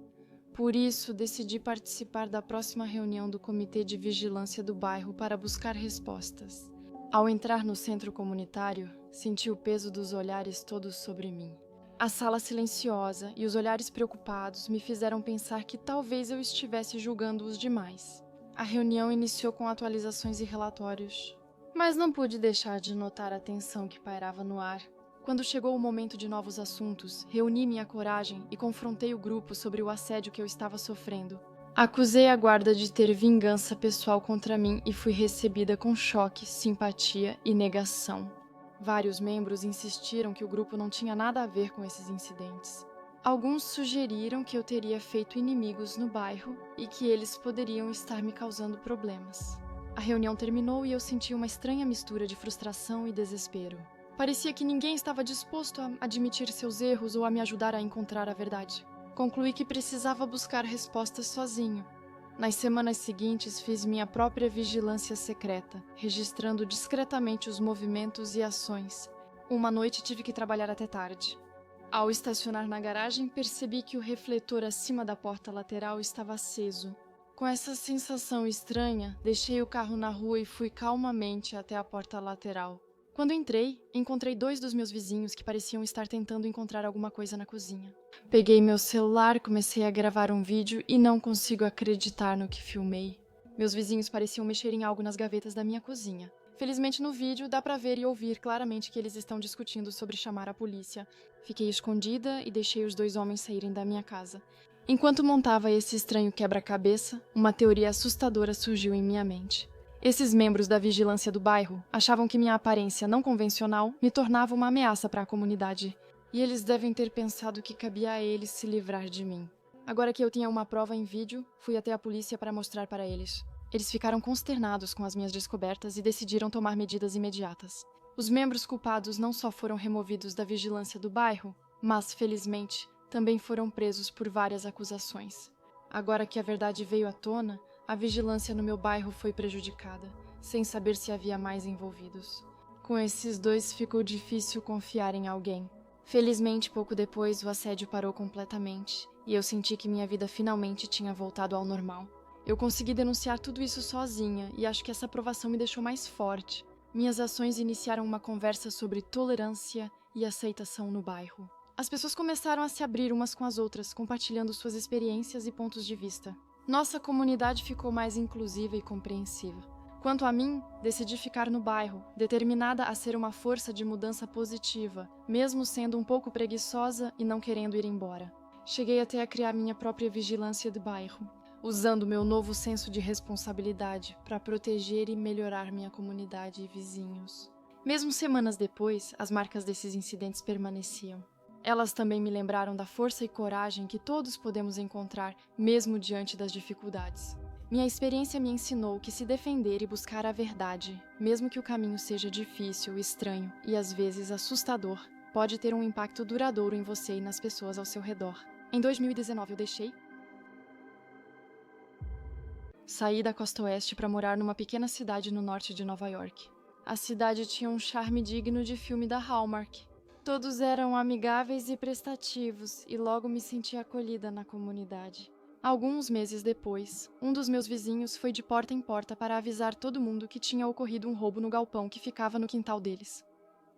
Por isso, decidi participar da próxima reunião do Comitê de Vigilância do bairro para buscar respostas. Ao entrar no centro comunitário, senti o peso dos olhares todos sobre mim. A sala silenciosa e os olhares preocupados me fizeram pensar que talvez eu estivesse julgando-os demais. A reunião iniciou com atualizações e relatórios, mas não pude deixar de notar a tensão que pairava no ar. Quando chegou o momento de novos assuntos, reuni minha coragem e confrontei o grupo sobre o assédio que eu estava sofrendo. Acusei a guarda de ter vingança pessoal contra mim e fui recebida com choque, simpatia e negação. Vários membros insistiram que o grupo não tinha nada a ver com esses incidentes. Alguns sugeriram que eu teria feito inimigos no bairro e que eles poderiam estar me causando problemas. A reunião terminou e eu senti uma estranha mistura de frustração e desespero. Parecia que ninguém estava disposto a admitir seus erros ou a me ajudar a encontrar a verdade. Concluí que precisava buscar respostas sozinho. Nas semanas seguintes, fiz minha própria vigilância secreta, registrando discretamente os movimentos e ações. Uma noite tive que trabalhar até tarde. Ao estacionar na garagem, percebi que o refletor acima da porta lateral estava aceso. Com essa sensação estranha, deixei o carro na rua e fui calmamente até a porta lateral. Quando entrei, encontrei 2 dos meus vizinhos que pareciam estar tentando encontrar alguma coisa na cozinha. Peguei meu celular, comecei a gravar um vídeo e não consigo acreditar no que filmei. Meus vizinhos pareciam mexer em algo nas gavetas da minha cozinha. Felizmente no vídeo dá pra ver e ouvir claramente que eles estão discutindo sobre chamar a polícia. Fiquei escondida e deixei os 2 homens saírem da minha casa. Enquanto montava esse estranho quebra-cabeça, uma teoria assustadora surgiu em minha mente. Esses membros da vigilância do bairro achavam que minha aparência não convencional me tornava uma ameaça para a comunidade. E eles devem ter pensado que cabia a eles se livrar de mim. Agora que eu tinha uma prova em vídeo, fui até a polícia para mostrar para eles. Eles ficaram consternados com as minhas descobertas e decidiram tomar medidas imediatas. Os membros culpados não só foram removidos da vigilância do bairro, mas, felizmente, também foram presos por várias acusações. Agora que a verdade veio à tona, a vigilância no meu bairro foi prejudicada, sem saber se havia mais envolvidos. Com esses 2 ficou difícil confiar em alguém. Felizmente, pouco depois, o assédio parou completamente, e eu senti que minha vida finalmente tinha voltado ao normal. Eu consegui denunciar tudo isso sozinha, e acho que essa aprovação me deixou mais forte. Minhas ações iniciaram uma conversa sobre tolerância e aceitação no bairro. As pessoas começaram a se abrir umas com as outras, compartilhando suas experiências e pontos de vista. Nossa comunidade ficou mais inclusiva e compreensiva. Quanto a mim, decidi ficar no bairro, determinada a ser uma força de mudança positiva, mesmo sendo um pouco preguiçosa e não querendo ir embora. Cheguei até a criar minha própria vigilância do bairro, usando meu novo senso de responsabilidade para proteger e melhorar minha comunidade e vizinhos. Mesmo semanas depois, as marcas desses incidentes permaneciam. Elas também me lembraram da força e coragem que todos podemos encontrar, mesmo diante das dificuldades. Minha experiência me ensinou que se defender e buscar a verdade, mesmo que o caminho seja difícil, estranho e às vezes assustador, pode ter um impacto duradouro em você e nas pessoas ao seu redor. Em 2019 eu saí da costa oeste para morar numa pequena cidade no norte de Nova York. A cidade tinha um charme digno de filme da Hallmark. Todos eram amigáveis e prestativos, e logo me senti acolhida na comunidade. Alguns meses depois, um dos meus vizinhos foi de porta em porta para avisar todo mundo que tinha ocorrido um roubo no galpão que ficava no quintal deles.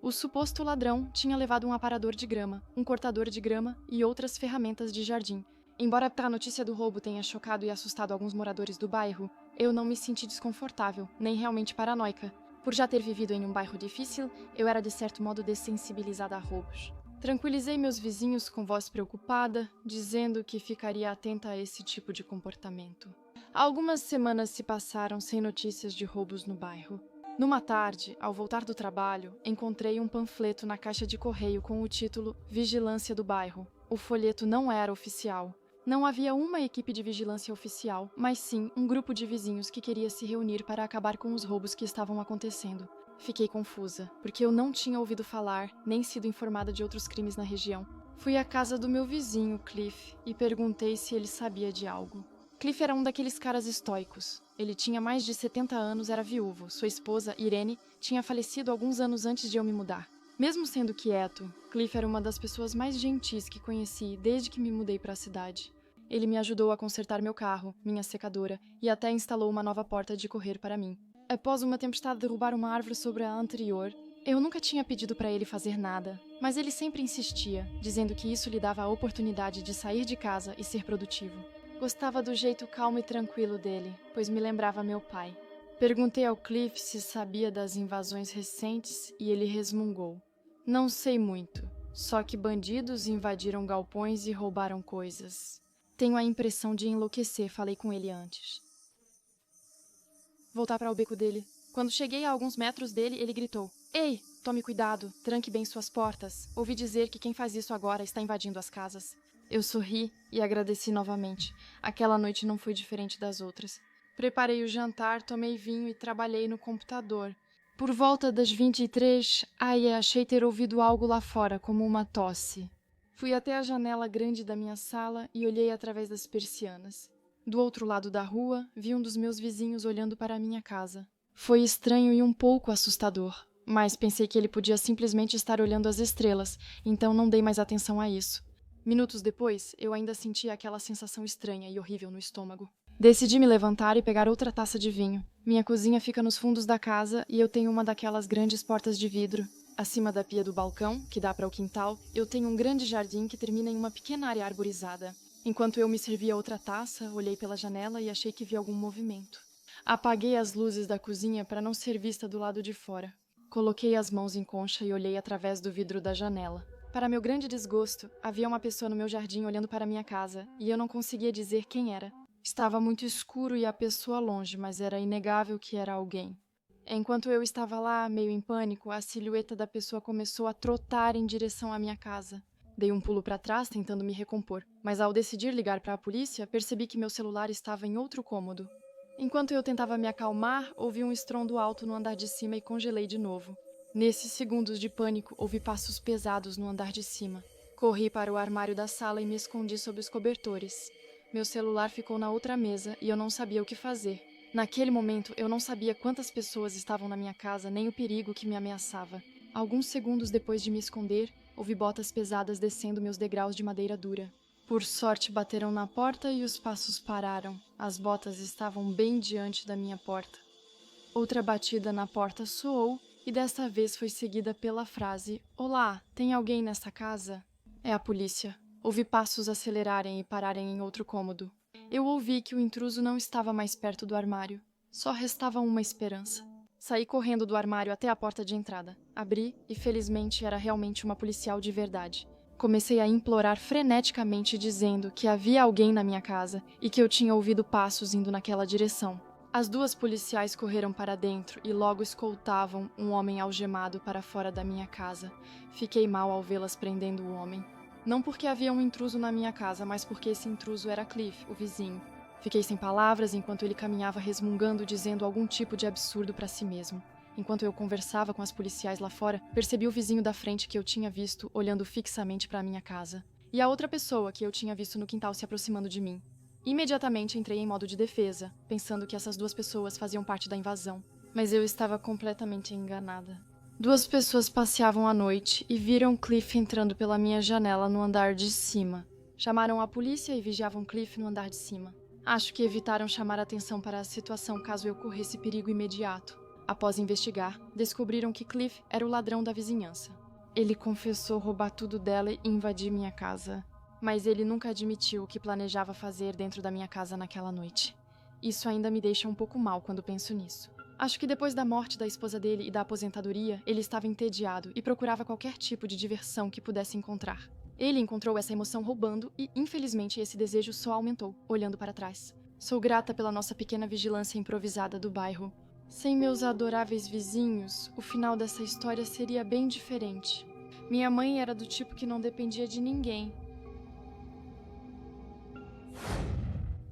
O suposto ladrão tinha levado um aparador de grama, um cortador de grama e outras ferramentas de jardim. Embora a notícia do roubo tenha chocado e assustado alguns moradores do bairro, eu não me senti desconfortável, nem realmente paranoica. Por já ter vivido em um bairro difícil, eu era de certo modo dessensibilizada a roubos. Tranquilizei meus vizinhos com voz preocupada, dizendo que ficaria atenta a esse tipo de comportamento. Algumas semanas se passaram sem notícias de roubos no bairro. Numa tarde, ao voltar do trabalho, encontrei um panfleto na caixa de correio com o título Vigilância do Bairro. O folheto não era oficial. Não havia uma equipe de vigilância oficial, mas sim um grupo de vizinhos que queria se reunir para acabar com os roubos que estavam acontecendo. Fiquei confusa, porque eu não tinha ouvido falar, nem sido informada de outros crimes na região. Fui à casa do meu vizinho, Cliff, e perguntei se ele sabia de algo. Cliff era um daqueles caras estoicos. Ele tinha mais de 70 anos, era viúvo. Sua esposa, Irene, tinha falecido alguns anos antes de eu me mudar. Mesmo sendo quieto, Cliff era uma das pessoas mais gentis que conheci desde que me mudei para a cidade. Ele me ajudou a consertar meu carro, minha secadora, e até instalou uma nova porta de correr para mim. Após uma tempestade derrubar uma árvore sobre a anterior, eu nunca tinha pedido para ele fazer nada, mas ele sempre insistia, dizendo que isso lhe dava a oportunidade de sair de casa e ser produtivo. Gostava do jeito calmo e tranquilo dele, pois me lembrava meu pai. Perguntei ao Cliff se sabia das invasões recentes e ele resmungou. Não sei muito, só que bandidos invadiram galpões e roubaram coisas. Tenho a impressão de enlouquecer, falei com ele antes. Voltar para o beco dele. Quando cheguei a alguns metros dele, ele gritou. Ei, tome cuidado, tranque bem suas portas. Ouvi dizer que quem faz isso agora está invadindo as casas. Eu sorri e agradeci novamente. Aquela noite não foi diferente das outras. Preparei o jantar, tomei vinho e trabalhei no computador. Por volta das 23, achei ter ouvido algo lá fora, como uma tosse. Fui até a janela grande da minha sala e olhei através das persianas. Do outro lado da rua, vi um dos meus vizinhos olhando para a minha casa. Foi estranho e um pouco assustador, mas pensei que ele podia simplesmente estar olhando as estrelas, então não dei mais atenção a isso. Minutos depois, eu ainda sentia aquela sensação estranha e horrível no estômago. Decidi me levantar e pegar outra taça de vinho. Minha cozinha fica nos fundos da casa e eu tenho uma daquelas grandes portas de vidro. Acima da pia do balcão, que dá para o quintal, eu tenho um grande jardim que termina em uma pequena área arborizada. Enquanto eu me servia outra taça, olhei pela janela e achei que vi algum movimento. Apaguei as luzes da cozinha para não ser vista do lado de fora. Coloquei as mãos em concha e olhei através do vidro da janela. Para meu grande desgosto, havia uma pessoa no meu jardim olhando para minha casa, e eu não conseguia dizer quem era. Estava muito escuro e a pessoa longe, mas era inegável que era alguém. Enquanto eu estava lá, meio em pânico, a silhueta da pessoa começou a trotar em direção à minha casa. Dei um pulo para trás, tentando me recompor, mas ao decidir ligar para a polícia, percebi que meu celular estava em outro cômodo. Enquanto eu tentava me acalmar, ouvi um estrondo alto no andar de cima e congelei de novo. Nesses segundos de pânico, ouvi passos pesados no andar de cima. Corri para o armário da sala e me escondi sob os cobertores. Meu celular ficou na outra mesa e eu não sabia o que fazer. Naquele momento, eu não sabia quantas pessoas estavam na minha casa, nem o perigo que me ameaçava. Alguns segundos depois de me esconder, ouvi botas pesadas descendo meus degraus de madeira dura. Por sorte, bateram na porta e os passos pararam. As botas estavam bem diante da minha porta. Outra batida na porta soou e desta vez foi seguida pela frase: "Olá, tem alguém nesta casa?" É a polícia. Ouvi passos acelerarem e pararem em outro cômodo. Eu ouvi que o intruso não estava mais perto do armário. Só restava uma esperança. Saí correndo do armário até a porta de entrada. Abri e, felizmente, era realmente uma policial de verdade. Comecei a implorar freneticamente, dizendo que havia alguém na minha casa e que eu tinha ouvido passos indo naquela direção. As duas policiais correram para dentro e logo escoltavam um homem algemado para fora da minha casa. Fiquei mal ao vê-las prendendo o homem. Não porque havia um intruso na minha casa, mas porque esse intruso era Cliff, o vizinho. Fiquei sem palavras enquanto ele caminhava resmungando, dizendo algum tipo de absurdo para si mesmo. Enquanto eu conversava com as policiais lá fora, percebi o vizinho da frente que eu tinha visto olhando fixamente para a minha casa. E a outra pessoa que eu tinha visto no quintal se aproximando de mim. Imediatamente entrei em modo de defesa, pensando que essas duas pessoas faziam parte da invasão. Mas eu estava completamente enganada. Duas pessoas passeavam à noite e viram Cliff entrando pela minha janela no andar de cima. Chamaram a polícia e vigiavam Cliff no andar de cima. Acho que evitaram chamar atenção para a situação caso eu corresse perigo imediato. Após investigar, descobriram que Cliff era o ladrão da vizinhança. Ele confessou roubar tudo dela e invadir minha casa. Mas ele nunca admitiu o que planejava fazer dentro da minha casa naquela noite. Isso ainda me deixa um pouco mal quando penso nisso. Acho que depois da morte da esposa dele e da aposentadoria, ele estava entediado e procurava qualquer tipo de diversão que pudesse encontrar. Ele encontrou essa emoção roubando e, infelizmente, esse desejo só aumentou, olhando para trás. Sou grata pela nossa pequena vigilância improvisada do bairro. Sem meus adoráveis vizinhos, o final dessa história seria bem diferente. Minha mãe era do tipo que não dependia de ninguém.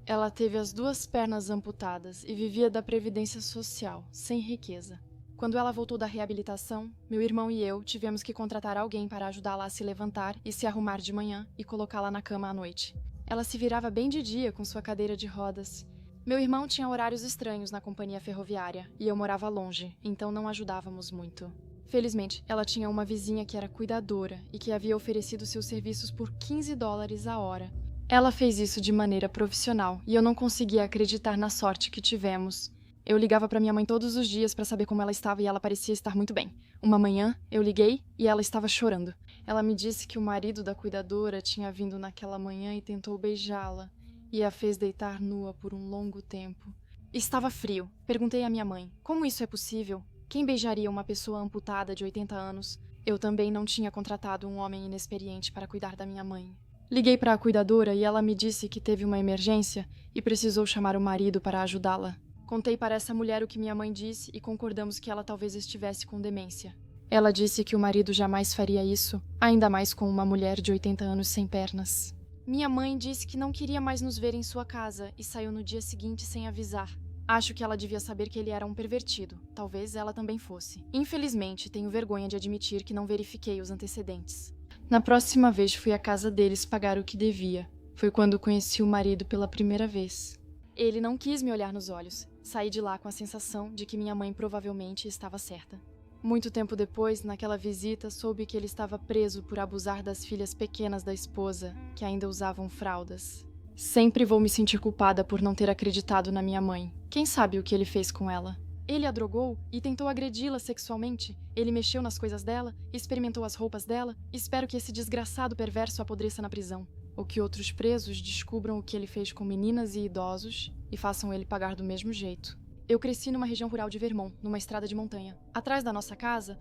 Ela teve as duas pernas amputadas e vivia da previdência social, sem riqueza. Quando ela voltou da reabilitação, meu irmão e eu tivemos que contratar alguém para ajudá-la a se levantar e se arrumar de manhã e colocá-la na cama à noite. Ela se virava bem de dia com sua cadeira de rodas. Meu irmão tinha horários estranhos na companhia ferroviária e eu morava longe, então não ajudávamos muito. Felizmente, ela tinha uma vizinha que era cuidadora e que havia oferecido seus serviços por $15 a hora. Ela fez isso de maneira profissional e eu não conseguia acreditar na sorte que tivemos. Eu ligava para minha mãe todos os dias para saber como ela estava e ela parecia estar muito bem. Uma manhã, eu liguei e ela estava chorando. Ela me disse que o marido da cuidadora tinha vindo naquela manhã e tentou beijá-la e a fez deitar nua por um longo tempo. Estava frio. Perguntei à minha mãe, como isso é possível? Quem beijaria uma pessoa amputada de 80 anos? Eu também não tinha contratado um homem inexperiente para cuidar da minha mãe. Liguei para a cuidadora e ela me disse que teve uma emergência e precisou chamar o marido para ajudá-la. Contei para essa mulher o que minha mãe disse e concordamos que ela talvez estivesse com demência. Ela disse que o marido jamais faria isso, ainda mais com uma mulher de 80 anos sem pernas. Minha mãe disse que não queria mais nos ver em sua casa e saiu no dia seguinte sem avisar. Acho que ela devia saber que ele era um pervertido. Talvez ela também fosse. Infelizmente, tenho vergonha de admitir que não verifiquei os antecedentes. Na próxima vez fui à casa deles pagar o que devia. Foi quando conheci o marido pela primeira vez. Ele não quis me olhar nos olhos. Saí de lá com a sensação de que minha mãe provavelmente estava certa. Muito tempo depois, naquela visita, soube que ele estava preso por abusar das filhas pequenas da esposa, que ainda usavam fraldas. Sempre vou me sentir culpada por não ter acreditado na minha mãe. Quem sabe o que ele fez com ela? Ele a drogou e tentou agredi-la sexualmente. Ele mexeu nas coisas dela, experimentou as roupas dela. Espero que esse desgraçado perverso apodreça na prisão. Ou que outros presos descubram o que ele fez com meninas e idosos e façam ele pagar do mesmo jeito. Eu cresci numa região rural de Vermont, numa estrada de montanha. Atrás da nossa casa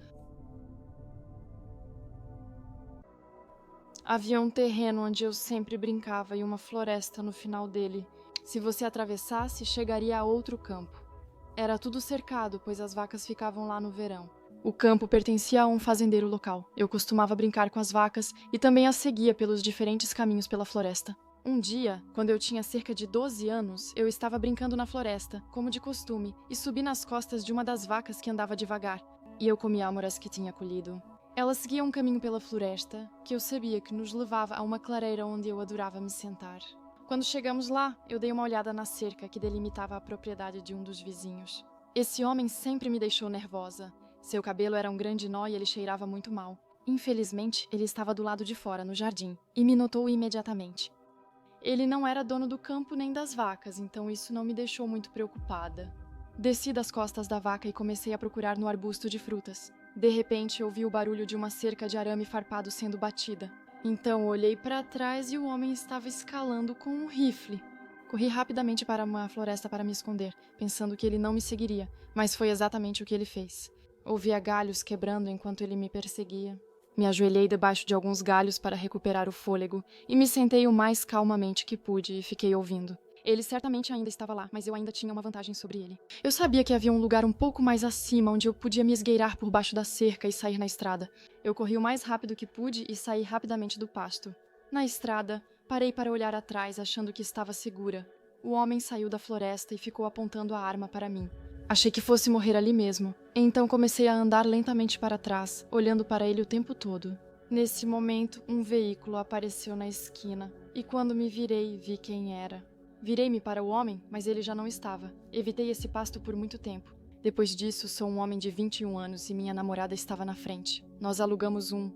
havia um terreno onde eu sempre brincava e uma floresta no final dele. Se você atravessasse, chegaria a outro campo. Era tudo cercado, pois as vacas ficavam lá no verão. O campo pertencia a um fazendeiro local. Eu costumava brincar com as vacas e também as seguia pelos diferentes caminhos pela floresta. Um dia, quando eu tinha cerca de 12 anos, eu estava brincando na floresta, como de costume, e subi nas costas de uma das vacas que andava devagar, e eu comi âmoras que tinha colhido. Ela seguia um caminho pela floresta, que eu sabia que nos levava a uma clareira onde eu adorava me sentar. Quando chegamos lá, eu dei uma olhada na cerca que delimitava a propriedade de um dos vizinhos. Esse homem sempre me deixou nervosa. Seu cabelo era um grande nó e ele cheirava muito mal. Infelizmente, ele estava do lado de fora, no jardim, e me notou imediatamente. Ele não era dono do campo nem das vacas, então isso não me deixou muito preocupada. Desci das costas da vaca e comecei a procurar no arbusto de frutas. De repente, ouvi o barulho de uma cerca de arame farpado sendo batida. Então, olhei para trás e o homem estava escalando com um rifle. Corri rapidamente para uma floresta para me esconder, pensando que ele não me seguiria, mas foi exatamente o que ele fez. Ouvia galhos quebrando enquanto ele me perseguia. Me ajoelhei debaixo de alguns galhos para recuperar o fôlego e me sentei o mais calmamente que pude e fiquei ouvindo. Ele certamente ainda estava lá, mas eu ainda tinha uma vantagem sobre ele. Eu sabia que havia um lugar um pouco mais acima onde eu podia me esgueirar por baixo da cerca e sair na estrada. Eu corri o mais rápido que pude e saí rapidamente do pasto. Na estrada, parei para olhar atrás, achando que estava segura. O homem saiu da floresta e ficou apontando a arma para mim. Achei que fosse morrer ali mesmo. Então comecei a andar lentamente para trás, olhando para ele o tempo todo. Nesse momento, um veículo apareceu na esquina, e quando me virei, vi quem era. Virei-me para o homem, mas ele já não estava. Evitei esse pasto por muito tempo. Depois disso, sou um homem de 21 anos e minha namorada estava na frente. Nós alugamos um.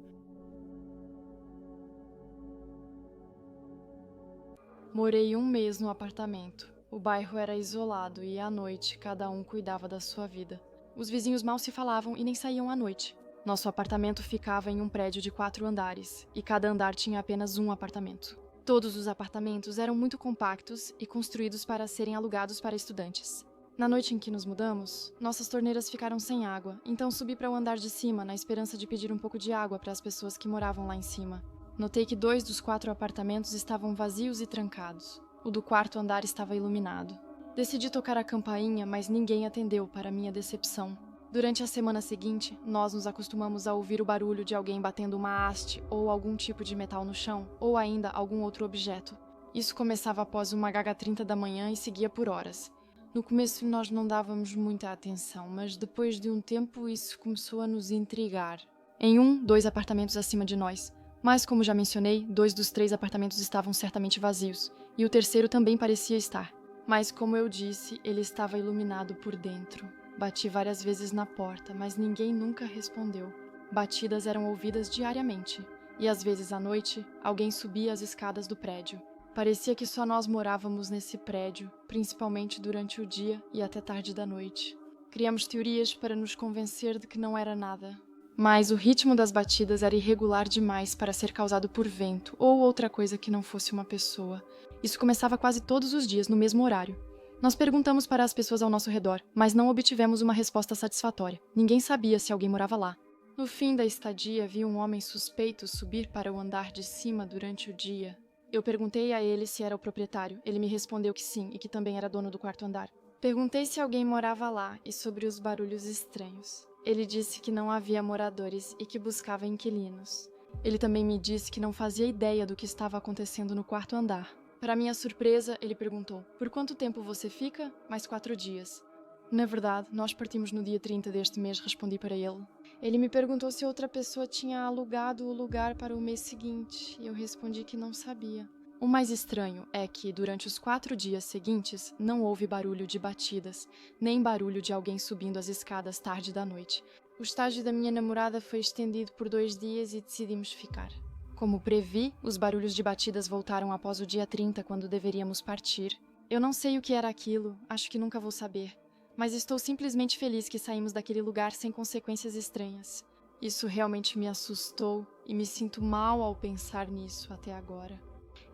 Morei um mês no apartamento. O bairro era isolado e, à noite, cada um cuidava da sua vida. Os vizinhos mal se falavam e nem saíam à noite. Nosso apartamento ficava em um prédio de 4 andares, e cada andar tinha apenas um apartamento. Todos os apartamentos eram muito compactos e construídos para serem alugados para estudantes. Na noite em que nos mudamos, nossas torneiras ficaram sem água, então subi para o andar de cima na esperança de pedir um pouco de água para as pessoas que moravam lá em cima. Notei que 2 dos 4 apartamentos estavam vazios e trancados. O do 4º andar estava iluminado. Decidi tocar a campainha, mas ninguém atendeu, para minha decepção. Durante a semana seguinte, nós nos acostumamos a ouvir o barulho de alguém batendo uma haste ou algum tipo de metal no chão, ou ainda algum outro objeto. Isso começava após uma H30 da manhã e seguia por horas. No começo nós não dávamos muita atenção, mas depois de um tempo isso começou a nos intrigar. Em 2 apartamentos acima de nós. Mas, como já mencionei, 2 dos 3 apartamentos estavam certamente vazios, e o terceiro também parecia estar. Mas, como eu disse, ele estava iluminado por dentro. Bati várias vezes na porta, mas ninguém nunca respondeu. Batidas eram ouvidas diariamente, e às vezes à noite, alguém subia as escadas do prédio. Parecia que só nós morávamos nesse prédio, principalmente durante o dia e até tarde da noite. Criamos teorias para nos convencer de que não era nada. Mas o ritmo das batidas era irregular demais para ser causado por vento ou outra coisa que não fosse uma pessoa. Isso começava quase todos os dias, no mesmo horário. Nós perguntamos para as pessoas ao nosso redor, mas não obtivemos uma resposta satisfatória. Ninguém sabia se alguém morava lá. No fim da estadia, vi um homem suspeito subir para o andar de cima durante o dia. Eu perguntei a ele se era o proprietário. Ele me respondeu que sim e que também era dono do 4º andar. Perguntei se alguém morava lá e sobre os barulhos estranhos. Ele disse que não havia moradores e que buscava inquilinos. Ele também me disse que não fazia ideia do que estava acontecendo no 4º andar. Para minha surpresa, ele perguntou: "Por quanto tempo você fica?" "Mais 4 dias." "Na verdade, nós partimos no dia 30 deste mês", respondi para ele. Ele me perguntou se outra pessoa tinha alugado o lugar para o mês seguinte, e eu respondi que não sabia. O mais estranho é que, durante os 4 dias seguintes, não houve barulho de batidas, nem barulho de alguém subindo as escadas tarde da noite. O estágio da minha namorada foi estendido por 2 dias e decidimos ficar. Como previ, os barulhos de batidas voltaram após o dia 30, quando deveríamos partir. Eu não sei o que era aquilo, acho que nunca vou saber. mas estou simplesmente feliz que saímos daquele lugar sem consequências estranhas. Isso realmente me assustou e me sinto mal ao pensar nisso até agora.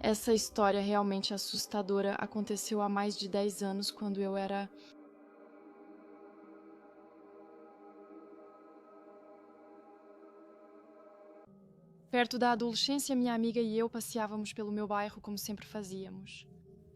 Essa história realmente assustadora aconteceu há mais de 10 anos, quando eu era... Perto da adolescência, minha amiga e eu passeávamos pelo meu bairro como sempre fazíamos.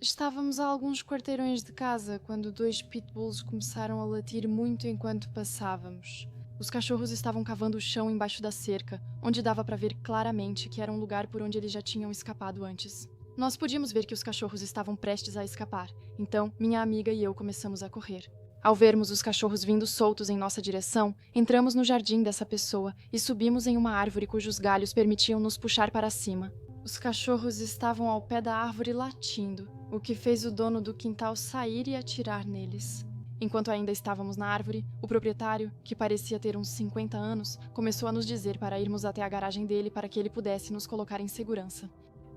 Estávamos a alguns quarteirões de casa quando 2 pitbulls começaram a latir muito enquanto passávamos. Os cachorros estavam cavando o chão embaixo da cerca, onde dava para ver claramente que era um lugar por onde eles já tinham escapado antes. Nós podíamos ver que os cachorros estavam prestes a escapar, então minha amiga e eu começamos a correr. Ao vermos os cachorros vindo soltos em nossa direção, entramos no jardim dessa pessoa e subimos em uma árvore cujos galhos permitiam nos puxar para cima. Os cachorros estavam ao pé da árvore latindo, o que fez o dono do quintal sair e atirar neles. Enquanto ainda estávamos na árvore, o proprietário, que parecia ter uns 50 anos, começou a nos dizer para irmos até a garagem dele para que ele pudesse nos colocar em segurança.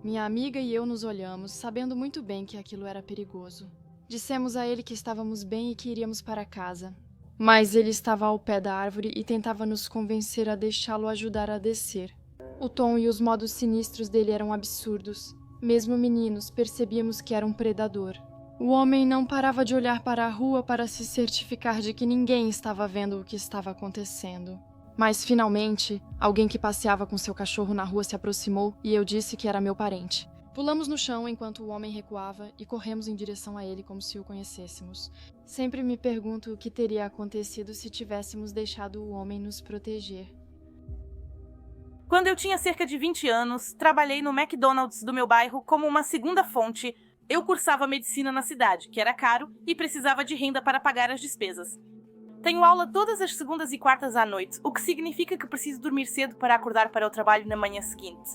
Minha amiga e eu nos olhamos, sabendo muito bem que aquilo era perigoso. Dissemos a ele que estávamos bem e que iríamos para casa. Mas ele estava ao pé da árvore e tentava nos convencer a deixá-lo ajudar a descer. O tom e os modos sinistros dele eram absurdos. Mesmo meninos, percebíamos que era um predador. O homem não parava de olhar para a rua para se certificar de que ninguém estava vendo o que estava acontecendo. Mas, finalmente, alguém que passeava com seu cachorro na rua se aproximou e eu disse que era meu parente. Pulamos no chão enquanto o homem recuava e corremos em direção a ele como se o conhecêssemos. Sempre me pergunto o que teria acontecido se tivéssemos deixado o homem nos proteger. Quando eu tinha cerca de 20 anos, trabalhei no McDonald's do meu bairro como uma segunda fonte. Eu cursava medicina na cidade, que era caro, e precisava de renda para pagar as despesas. Tenho aula todas as segundas e quartas à noite, o que significa que preciso dormir cedo para acordar para o trabalho na manhã seguinte.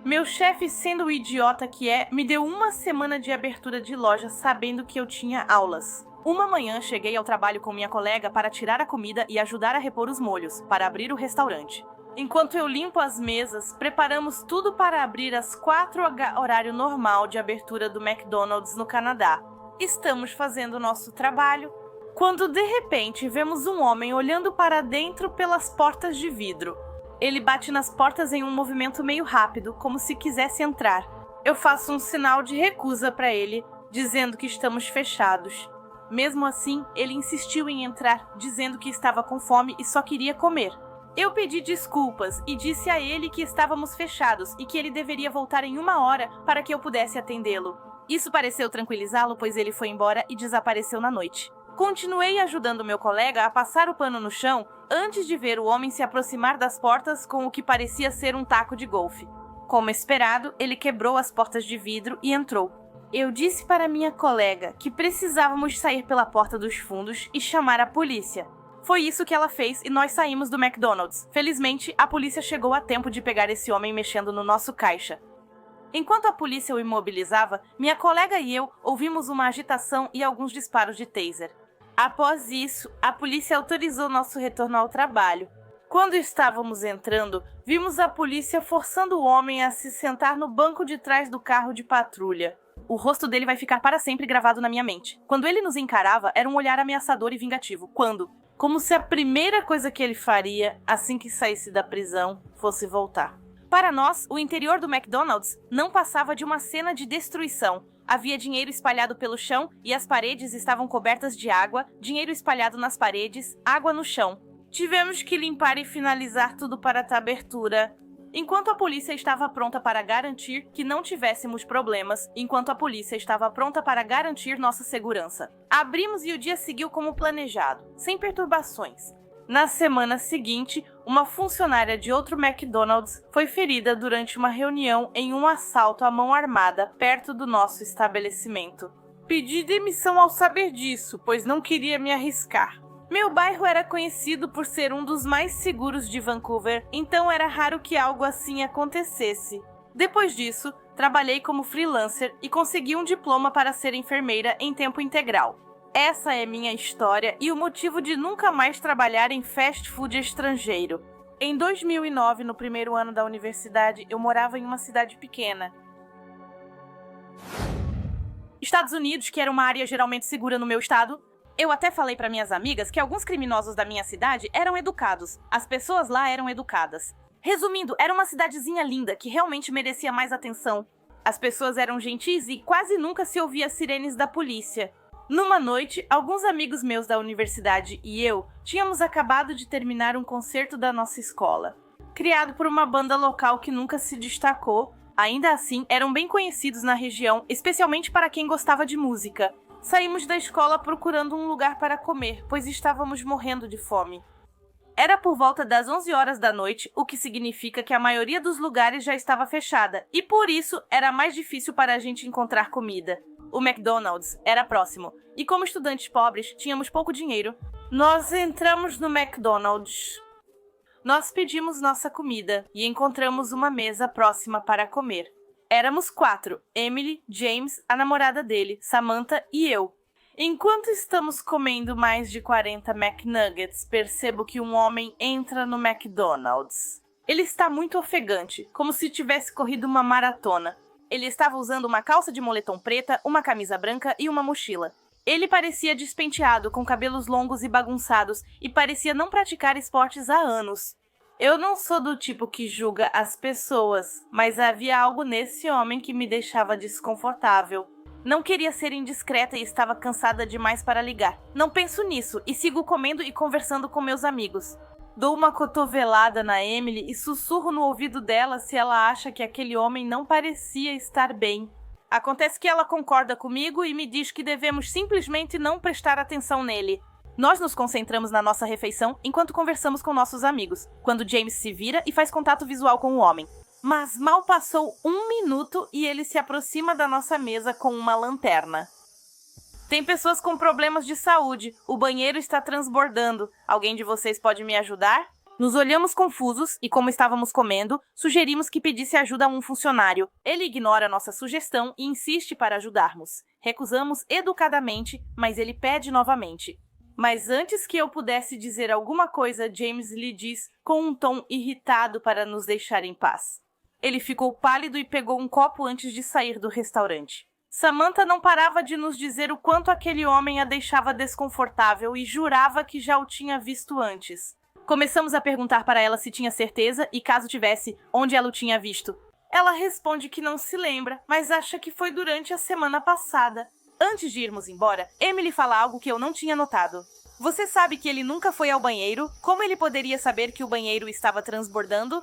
Meu chefe, sendo o idiota que é, me deu uma semana de abertura de loja sabendo que eu tinha aulas. Uma manhã cheguei ao trabalho com minha colega para tirar a comida e ajudar a repor os molhos, para abrir o restaurante. Enquanto eu limpo as mesas, preparamos tudo para abrir às 4h, horário normal de abertura do McDonald's no Canadá. Estamos fazendo nosso trabalho, quando de repente vemos um homem olhando para dentro pelas portas de vidro. Ele bate nas portas em um movimento meio rápido, como se quisesse entrar. Eu faço um sinal de recusa para ele, dizendo que estamos fechados. Mesmo assim, ele insistiu em entrar, dizendo que estava com fome e só queria comer. Eu pedi desculpas e disse a ele que estávamos fechados e que ele deveria voltar em 1 hora para que eu pudesse atendê-lo. Isso pareceu tranquilizá-lo, pois ele foi embora e desapareceu na noite. Continuei ajudando meu colega a passar o pano no chão antes de ver o homem se aproximar das portas com o que parecia ser um taco de golfe. Como esperado, ele quebrou as portas de vidro e entrou. Eu disse para minha colega que precisávamos sair pela porta dos fundos e chamar a polícia. Foi isso que ela fez e nós saímos do McDonald's. Felizmente, a polícia chegou a tempo de pegar esse homem mexendo no nosso caixa. Enquanto a polícia o imobilizava, minha colega e eu ouvimos uma agitação e alguns disparos de taser. Após isso, a polícia autorizou nosso retorno ao trabalho. Quando estávamos entrando, vimos a polícia forçando o homem a se sentar no banco de trás do carro de patrulha. O rosto dele vai ficar para sempre gravado na minha mente. Quando ele nos encarava, era um olhar ameaçador e vingativo. Como se a primeira coisa que ele faria, assim que saísse da prisão, fosse voltar. Para nós, o interior do McDonald's não passava de uma cena de destruição. Havia dinheiro espalhado pelo chão e as paredes estavam cobertas de água, dinheiro espalhado nas paredes, água no chão. Tivemos que limpar e finalizar tudo para a abertura. Enquanto a polícia estava pronta para garantir que não tivéssemos problemas, enquanto a polícia estava pronta para garantir nossa segurança. Abrimos e o dia seguiu como planejado, sem perturbações. Na semana seguinte, uma funcionária de outro McDonald's foi ferida durante uma reunião em um assalto à mão armada perto do nosso estabelecimento. Pedi demissão ao saber disso, pois não queria me arriscar. Meu bairro era conhecido por ser um dos mais seguros de Vancouver, então era raro que algo assim acontecesse. Depois disso, trabalhei como freelancer e consegui um diploma para ser enfermeira em tempo integral. Essa é minha história e o motivo de nunca mais trabalhar em fast food estrangeiro. Em 2009, no primeiro ano da universidade, eu morava em uma cidade pequena. Estados Unidos, que era uma área geralmente segura no meu estado, Eu até falei para minhas amigas que alguns criminosos da minha cidade eram educados. As pessoas lá eram educadas. Resumindo, era uma cidadezinha linda que realmente merecia mais atenção. As pessoas eram gentis e quase nunca se ouvia sirenes da polícia. Numa noite, alguns amigos meus da universidade e eu tínhamos acabado de terminar um concerto da nossa escola. Criado por uma banda local que nunca se destacou, ainda assim eram bem conhecidos na região, especialmente para quem gostava de música. Saímos da escola procurando um lugar para comer, pois estávamos morrendo de fome. Era por volta das 11 horas da noite, o que significa que a maioria dos lugares já estava fechada, e por isso era mais difícil para a gente encontrar comida. O McDonald's era próximo, e como estudantes pobres, tínhamos pouco dinheiro. Nós entramos no McDonald's. Nós pedimos nossa comida e encontramos uma mesa próxima para comer. Éramos 4, Emily, James, a namorada dele, Samantha e eu. Enquanto estamos comendo mais de 40 McNuggets, percebo que um homem entra no McDonald's. Ele está muito ofegante, como se tivesse corrido uma maratona. Ele estava usando uma calça de moletom preta, uma camisa branca e uma mochila. Ele parecia despenteado, com cabelos longos e bagunçados, e parecia não praticar esportes há anos. Eu não sou do tipo que julga as pessoas, mas havia algo nesse homem que me deixava desconfortável. Não queria ser indiscreta e estava cansada demais para ligar. Não penso nisso e sigo comendo e conversando com meus amigos. Dou uma cotovelada na Emily e sussurro no ouvido dela se ela acha que aquele homem não parecia estar bem. Acontece que ela concorda comigo e me diz que devemos simplesmente não prestar atenção nele. Nós nos concentramos na nossa refeição enquanto conversamos com nossos amigos, quando James se vira e faz contato visual com o homem. Mas mal passou 1 minuto e ele se aproxima da nossa mesa com uma lanterna. Tem pessoas com problemas de saúde, o banheiro está transbordando. Alguém de vocês pode me ajudar? Nos olhamos confusos e, como estávamos comendo, sugerimos que pedisse ajuda a um funcionário. Ele ignora nossa sugestão e insiste para ajudarmos. Recusamos educadamente, mas ele pede novamente. Mas antes que eu pudesse dizer alguma coisa, James lhe diz com um tom irritado para nos deixar em paz. Ele ficou pálido e pegou um copo antes de sair do restaurante. Samantha não parava de nos dizer o quanto aquele homem a deixava desconfortável e jurava que já o tinha visto antes. Começamos a perguntar para ela se tinha certeza e, caso tivesse, onde ela o tinha visto. Ela responde que não se lembra, mas acha que foi durante a semana passada. Antes de irmos embora, Emily fala algo que eu não tinha notado. Você sabe que ele nunca foi ao banheiro? Como ele poderia saber que o banheiro estava transbordando?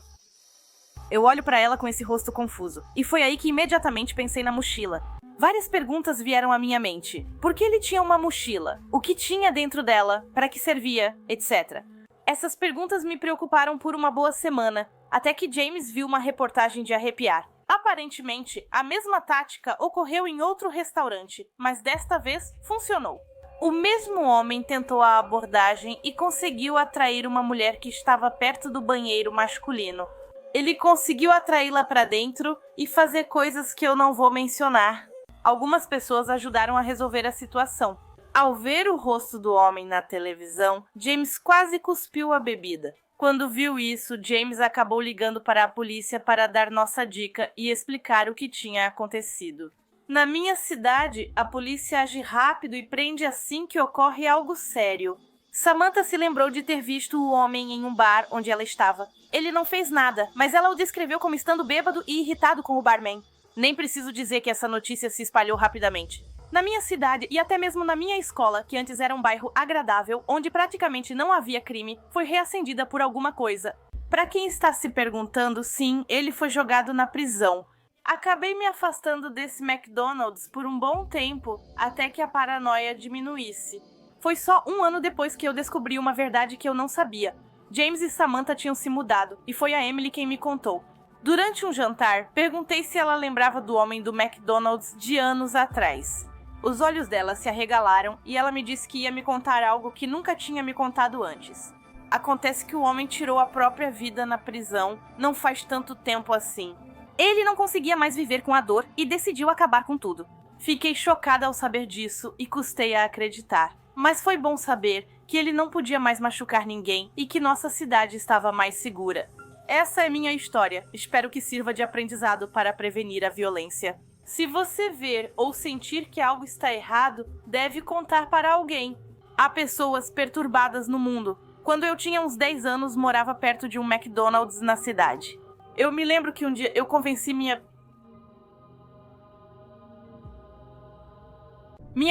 Eu olho para ela com esse rosto confuso. E foi aí que imediatamente pensei na mochila. Várias perguntas vieram à minha mente. Por que ele tinha uma mochila? O que tinha dentro dela? Para que servia? Etc. Essas perguntas me preocuparam por uma boa semana, até que James viu uma reportagem de arrepiar. Aparentemente, a mesma tática ocorreu em outro restaurante, mas desta vez funcionou. O mesmo homem tentou a abordagem e conseguiu atrair uma mulher que estava perto do banheiro masculino. Ele conseguiu atraí-la para dentro e fazer coisas que eu não vou mencionar. Algumas pessoas ajudaram a resolver a situação. Ao ver o rosto do homem na televisão, James quase cuspiu a bebida. Quando viu isso, James acabou ligando para a polícia para dar nossa dica e explicar o que tinha acontecido. Na minha cidade, a polícia age rápido e prende assim que ocorre algo sério. Samantha se lembrou de ter visto o homem em um bar onde ela estava. Ele não fez nada, mas ela o descreveu como estando bêbado e irritado com o barman. Nem preciso dizer que essa notícia se espalhou rapidamente. Na minha cidade e até mesmo na minha escola, que antes era um bairro agradável, onde praticamente não havia crime, foi reacendida por alguma coisa. Para quem está se perguntando, sim, ele foi jogado na prisão. Acabei me afastando desse McDonald's por um bom tempo, até que a paranoia diminuísse. Foi só 1 ano depois que eu descobri uma verdade que eu não sabia. James e Samantha tinham se mudado, e foi a Emily quem me contou. Durante um jantar, perguntei se ela lembrava do homem do McDonald's de anos atrás. Os olhos dela se arregalaram e ela me disse que ia me contar algo que nunca tinha me contado antes. Acontece que o homem tirou a própria vida na prisão não faz tanto tempo assim. Ele não conseguia mais viver com a dor e decidiu acabar com tudo. Fiquei chocada ao saber disso e custei a acreditar. Mas foi bom saber que ele não podia mais machucar ninguém e que nossa cidade estava mais segura. Essa é minha história. Espero que sirva de aprendizado para prevenir a violência. Se você ver ou sentir que algo está errado, deve contar para alguém. Há pessoas perturbadas no mundo. Quando eu tinha uns 10 anos, morava perto de um McDonald's na cidade. Eu me lembro que um dia eu convenci minha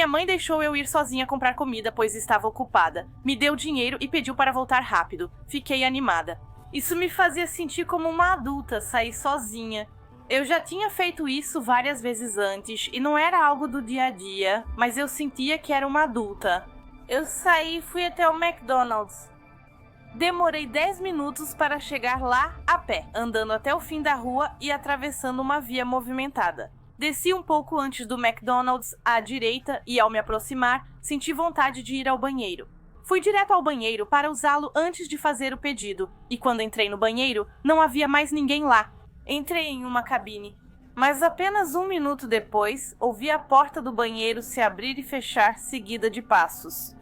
mãe deixou eu ir sozinha comprar comida, pois estava ocupada. Me deu dinheiro e pediu para voltar rápido. Fiquei animada. Isso me fazia sentir como uma adulta, sair sozinha. Eu já tinha feito isso várias vezes antes e não era algo do dia a dia, mas eu sentia que era uma adulta. Eu saí e fui até o McDonald's. Demorei 10 minutos para chegar lá a pé, andando até o fim da rua e atravessando uma via movimentada. Desci um pouco antes do McDonald's à direita e, ao me aproximar, senti vontade de ir ao banheiro. Fui direto ao banheiro para usá-lo antes de fazer o pedido, e quando entrei no banheiro, não havia mais ninguém lá. Entrei em uma cabine, mas apenas 1 minuto depois, ouvi a porta do banheiro se abrir e fechar, seguida de passos.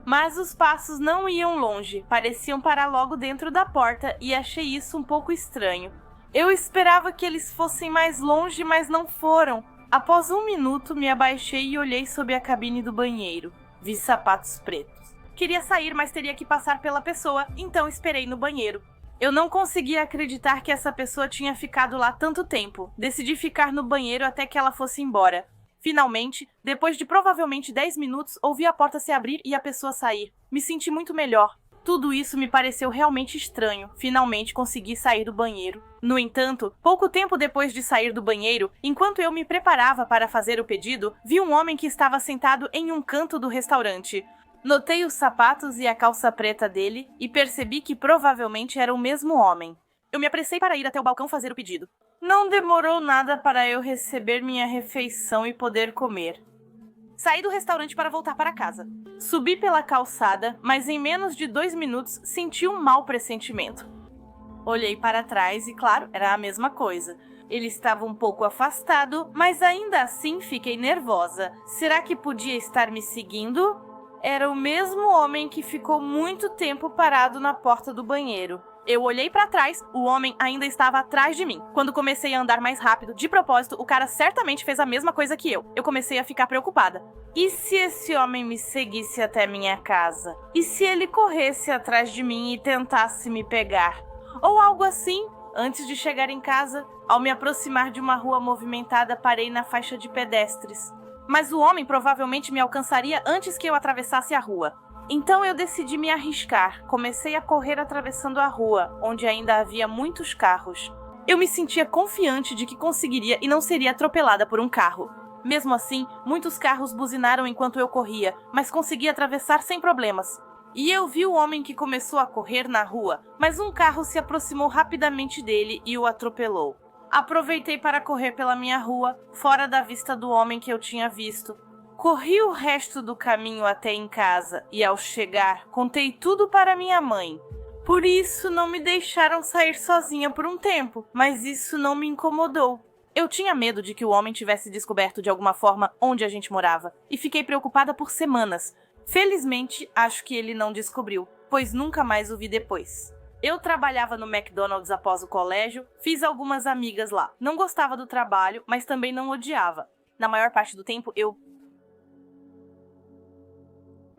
Mas os passos não iam longe, pareciam parar logo dentro da porta e achei isso um pouco estranho. Eu esperava que eles fossem mais longe, mas não foram. Após 1 minuto, me abaixei e olhei sob a cabine do banheiro. Vi sapatos pretos. Queria sair, mas teria que passar pela pessoa, então esperei no banheiro. Eu não conseguia acreditar que essa pessoa tinha ficado lá tanto tempo. Decidi ficar no banheiro até que ela fosse embora. Finalmente, depois de provavelmente 10 minutos, ouvi a porta se abrir e a pessoa sair. Me senti muito melhor. Tudo isso me pareceu realmente estranho. Finalmente consegui sair do banheiro. No entanto, pouco tempo depois de sair do banheiro, enquanto eu me preparava para fazer o pedido, vi um homem que estava sentado em um canto do restaurante. Notei os sapatos e a calça preta dele e percebi que provavelmente era o mesmo homem. Eu me apressei para ir até o balcão fazer o pedido. Não demorou nada para eu receber minha refeição e poder comer. Saí do restaurante para voltar para casa. Subi pela calçada, mas em menos de 2 minutos senti um mau pressentimento. Olhei para trás e, claro, era a mesma coisa. Ele estava um pouco afastado, mas ainda assim fiquei nervosa. Será que podia estar me seguindo? Era o mesmo homem que ficou muito tempo parado na porta do banheiro. Eu olhei para trás, o homem ainda estava atrás de mim. Quando comecei a andar mais rápido, de propósito, o cara certamente fez a mesma coisa que eu. Eu comecei a ficar preocupada. E se esse homem me seguisse até minha casa? E se ele corresse atrás de mim e tentasse me pegar? Ou algo assim? Antes de chegar em casa, ao me aproximar de uma rua movimentada, parei na faixa de pedestres. Mas o homem provavelmente me alcançaria antes que eu atravessasse a rua. Então eu decidi me arriscar. Comecei a correr atravessando a rua, onde ainda havia muitos carros. Eu me sentia confiante de que conseguiria e não seria atropelada por um carro. Mesmo assim, muitos carros buzinaram enquanto eu corria, mas consegui atravessar sem problemas. E eu vi o homem que começou a correr na rua, mas um carro se aproximou rapidamente dele e o atropelou. Aproveitei para correr pela minha rua, fora da vista do homem que eu tinha visto. Corri o resto do caminho até em casa e, ao chegar, contei tudo para minha mãe. Por isso, não me deixaram sair sozinha por um tempo, mas isso não me incomodou. Eu tinha medo de que o homem tivesse descoberto de alguma forma onde a gente morava e fiquei preocupada por semanas. Felizmente, acho que ele não descobriu, pois nunca mais o vi depois. Eu trabalhava no McDonald's após o colégio, fiz algumas amigas lá. Não gostava do trabalho, mas também não odiava. Na maior parte do tempo, eu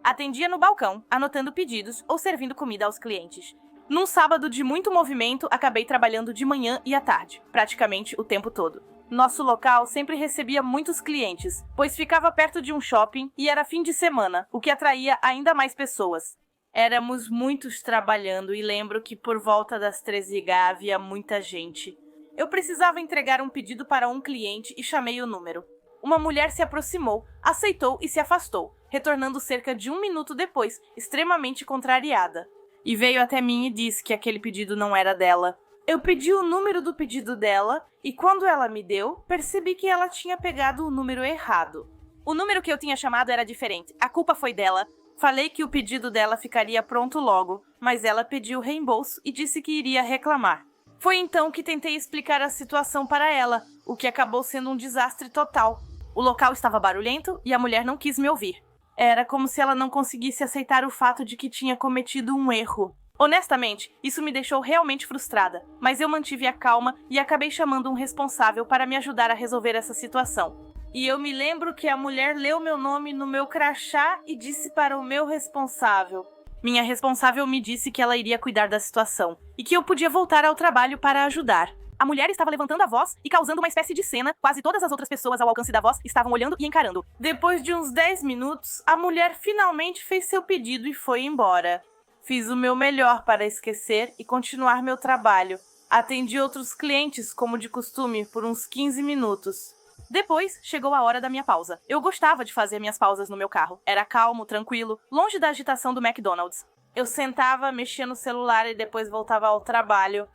atendia no balcão, anotando pedidos ou servindo comida aos clientes. Num sábado de muito movimento, acabei trabalhando de manhã e à tarde, praticamente o tempo todo. Nosso local sempre recebia muitos clientes, pois ficava perto de um shopping e era fim de semana, o que atraía ainda mais pessoas. Éramos muitos trabalhando e lembro que por volta das 13h havia muita gente. Eu precisava entregar um pedido para um cliente e chamei o número. Uma mulher se aproximou, aceitou e se afastou, retornando cerca de 1 minuto depois, extremamente contrariada. E veio até mim e disse que aquele pedido não era dela. Eu pedi o número do pedido dela e quando ela me deu, percebi que ela tinha pegado o número errado. O número que eu tinha chamado era diferente, a culpa foi dela. Falei que o pedido dela ficaria pronto logo, mas ela pediu reembolso e disse que iria reclamar. Foi então que tentei explicar a situação para ela, o que acabou sendo um desastre total. O local estava barulhento e a mulher não quis me ouvir. Era como se ela não conseguisse aceitar o fato de que tinha cometido um erro. Honestamente, isso me deixou realmente frustrada, mas eu mantive a calma e acabei chamando um responsável para me ajudar a resolver essa situação. E eu me lembro que a mulher leu meu nome no meu crachá e disse para o meu responsável. Minha responsável me disse que ela iria cuidar da situação e que eu podia voltar ao trabalho para ajudar. A mulher estava levantando a voz e causando uma espécie de cena. Quase todas as outras pessoas ao alcance da voz estavam olhando e encarando. Depois de uns 10 minutos, a mulher finalmente fez seu pedido e foi embora. Fiz o meu melhor para esquecer e continuar meu trabalho. Atendi outros clientes, como de costume, por uns 15 minutos. Depois, chegou a hora da minha pausa. Eu gostava de fazer minhas pausas no meu carro. Era calmo, tranquilo, longe da agitação do McDonald's. Eu sentava, mexia no celular e depois voltava ao trabalho.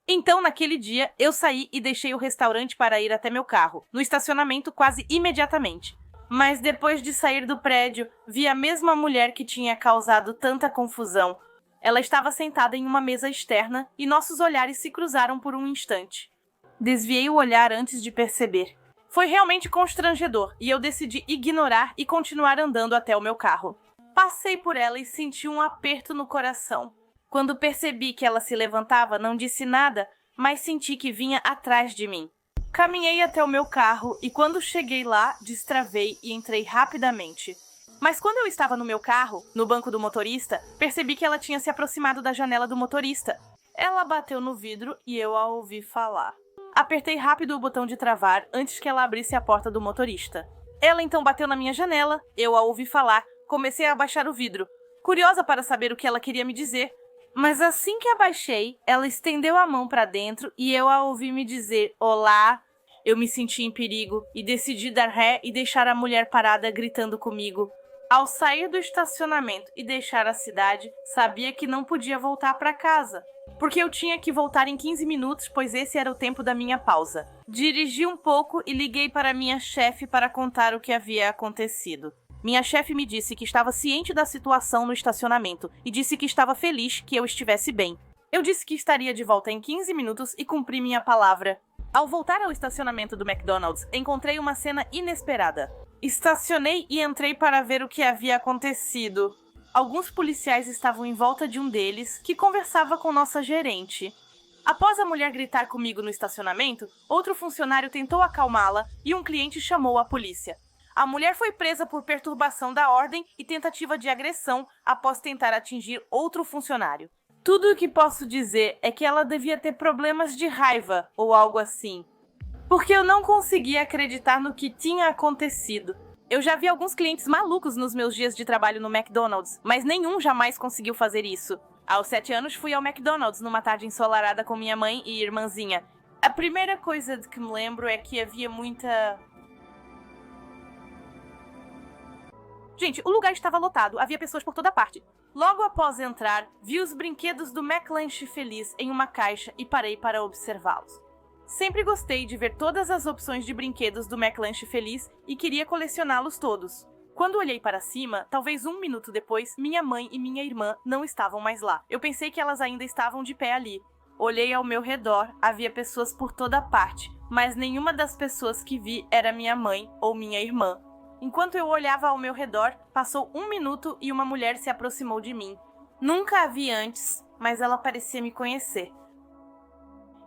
Então, naquele dia, eu saí e deixei o restaurante para ir até meu carro, no estacionamento quase imediatamente. Mas depois de sair do prédio, vi a mesma mulher que tinha causado tanta confusão. Ela estava sentada em uma mesa externa e nossos olhares se cruzaram por um instante. Desviei o olhar antes de perceber. Foi realmente constrangedor e eu decidi ignorar e continuar andando até o meu carro. Passei por ela e senti um aperto no coração. Quando percebi que ela se levantava, não disse nada, mas senti que vinha atrás de mim. Caminhei até o meu carro e quando cheguei lá, destravei e entrei rapidamente. Mas quando eu estava no meu carro, no banco do motorista, percebi que ela tinha se aproximado da janela do motorista. Ela bateu no vidro e eu a ouvi falar. Apertei rápido o botão de travar antes que ela abrisse a porta do motorista. Ela então bateu na minha janela, eu a ouvi falar, comecei a abaixar o vidro, curiosa para saber o que ela queria me dizer. Mas assim que abaixei, ela estendeu a mão para dentro e eu a ouvi me dizer olá. Eu me senti em perigo e decidi dar ré e deixar a mulher parada gritando comigo. Ao sair do estacionamento e deixar a cidade, sabia que não podia voltar para casa, porque eu tinha que voltar em 15 minutos, pois esse era o tempo da minha pausa. Dirigi um pouco e liguei para minha chefe para contar o que havia acontecido. Minha chefe me disse que estava ciente da situação no estacionamento e disse que estava feliz que eu estivesse bem. Eu disse que estaria de volta em 15 minutos e cumpri minha palavra. Ao voltar ao estacionamento do McDonald's, encontrei uma cena inesperada. Estacionei e entrei para ver o que havia acontecido. Alguns policiais estavam em volta de um deles, que conversava com nossa gerente. Após a mulher gritar comigo no estacionamento, outro funcionário tentou acalmá-la e um cliente chamou a polícia. A mulher foi presa por perturbação da ordem e tentativa de agressão após tentar atingir outro funcionário. Tudo o que posso dizer é que ela devia ter problemas de raiva ou algo assim, porque eu não conseguia acreditar no que tinha acontecido. Eu já vi alguns clientes malucos nos meus dias de trabalho no McDonald's, mas nenhum jamais conseguiu fazer isso. Aos 7 anos fui ao McDonald's numa tarde ensolarada com minha mãe e irmãzinha. A primeira coisa de que me lembro é que havia muita... Gente, o lugar estava lotado, havia pessoas por toda parte. Logo após entrar, vi os brinquedos do McLanche Feliz em uma caixa e parei para observá-los. Sempre gostei de ver todas as opções de brinquedos do McLanche Feliz e queria colecioná-los todos. Quando olhei para cima, talvez 1 minuto depois, minha mãe e minha irmã não estavam mais lá. Eu pensei que elas ainda estavam de pé ali. Olhei ao meu redor, havia pessoas por toda parte, mas nenhuma das pessoas que vi era minha mãe ou minha irmã. Enquanto eu olhava ao meu redor, passou 1 minuto e uma mulher se aproximou de mim. Nunca a vi antes, mas ela parecia me conhecer.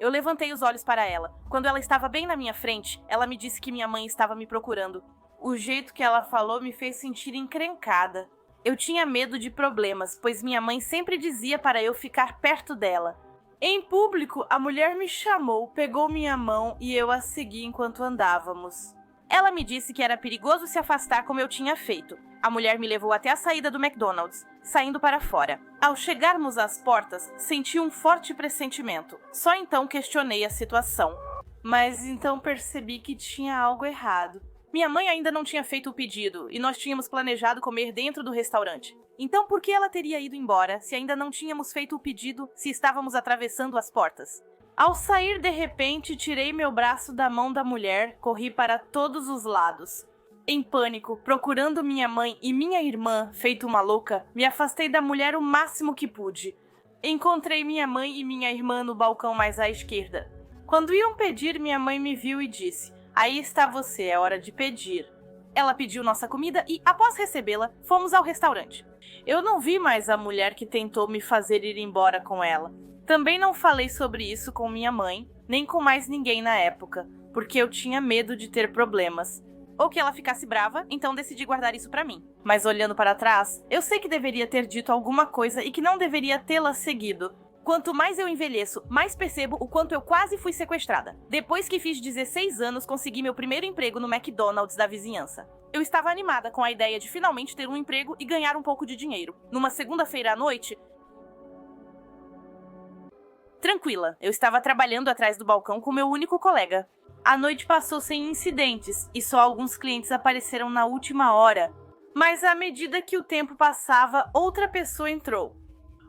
Eu levantei os olhos para ela. Quando ela estava bem na minha frente, ela me disse que minha mãe estava me procurando. O jeito que ela falou me fez sentir encrencada. Eu tinha medo de problemas, pois minha mãe sempre dizia para eu ficar perto dela. Em público, a mulher me chamou, pegou minha mão e eu a segui enquanto andávamos. Ela me disse que era perigoso se afastar como eu tinha feito. A mulher me levou até a saída do McDonald's, saindo para fora. Ao chegarmos às portas, senti um forte pressentimento. Só então questionei a situação. Mas então percebi que tinha algo errado. Minha mãe ainda não tinha feito o pedido e nós tínhamos planejado comer dentro do restaurante. Então por que ela teria ido embora se ainda não tínhamos feito o pedido, se estávamos atravessando as portas? Ao sair de repente, tirei meu braço da mão da mulher, corri para todos os lados. Em pânico, procurando minha mãe e minha irmã, feito uma louca, me afastei da mulher o máximo que pude. Encontrei minha mãe e minha irmã no balcão mais à esquerda. Quando iam pedir, minha mãe me viu e disse: "Aí está você, é hora de pedir." Ela pediu nossa comida e, após recebê-la, fomos ao restaurante. Eu não vi mais a mulher que tentou me fazer ir embora com ela. Também não falei sobre isso com minha mãe, nem com mais ninguém na época, porque eu tinha medo de ter problemas. ou que ela ficasse brava, então decidi guardar isso pra mim. Mas olhando para trás, eu sei que deveria ter dito alguma coisa e que não deveria tê-la seguido. Quanto mais eu envelheço, mais percebo o quanto eu quase fui sequestrada. Depois que fiz 16 anos, consegui meu primeiro emprego no McDonald's da vizinhança. Eu estava animada com a ideia de finalmente ter um emprego e ganhar um pouco de dinheiro. Numa segunda-feira à noite, tranquila, eu estava trabalhando atrás do balcão com meu único colega. A noite passou sem incidentes e só alguns clientes apareceram na última hora. Mas à medida que o tempo passava, outra pessoa entrou.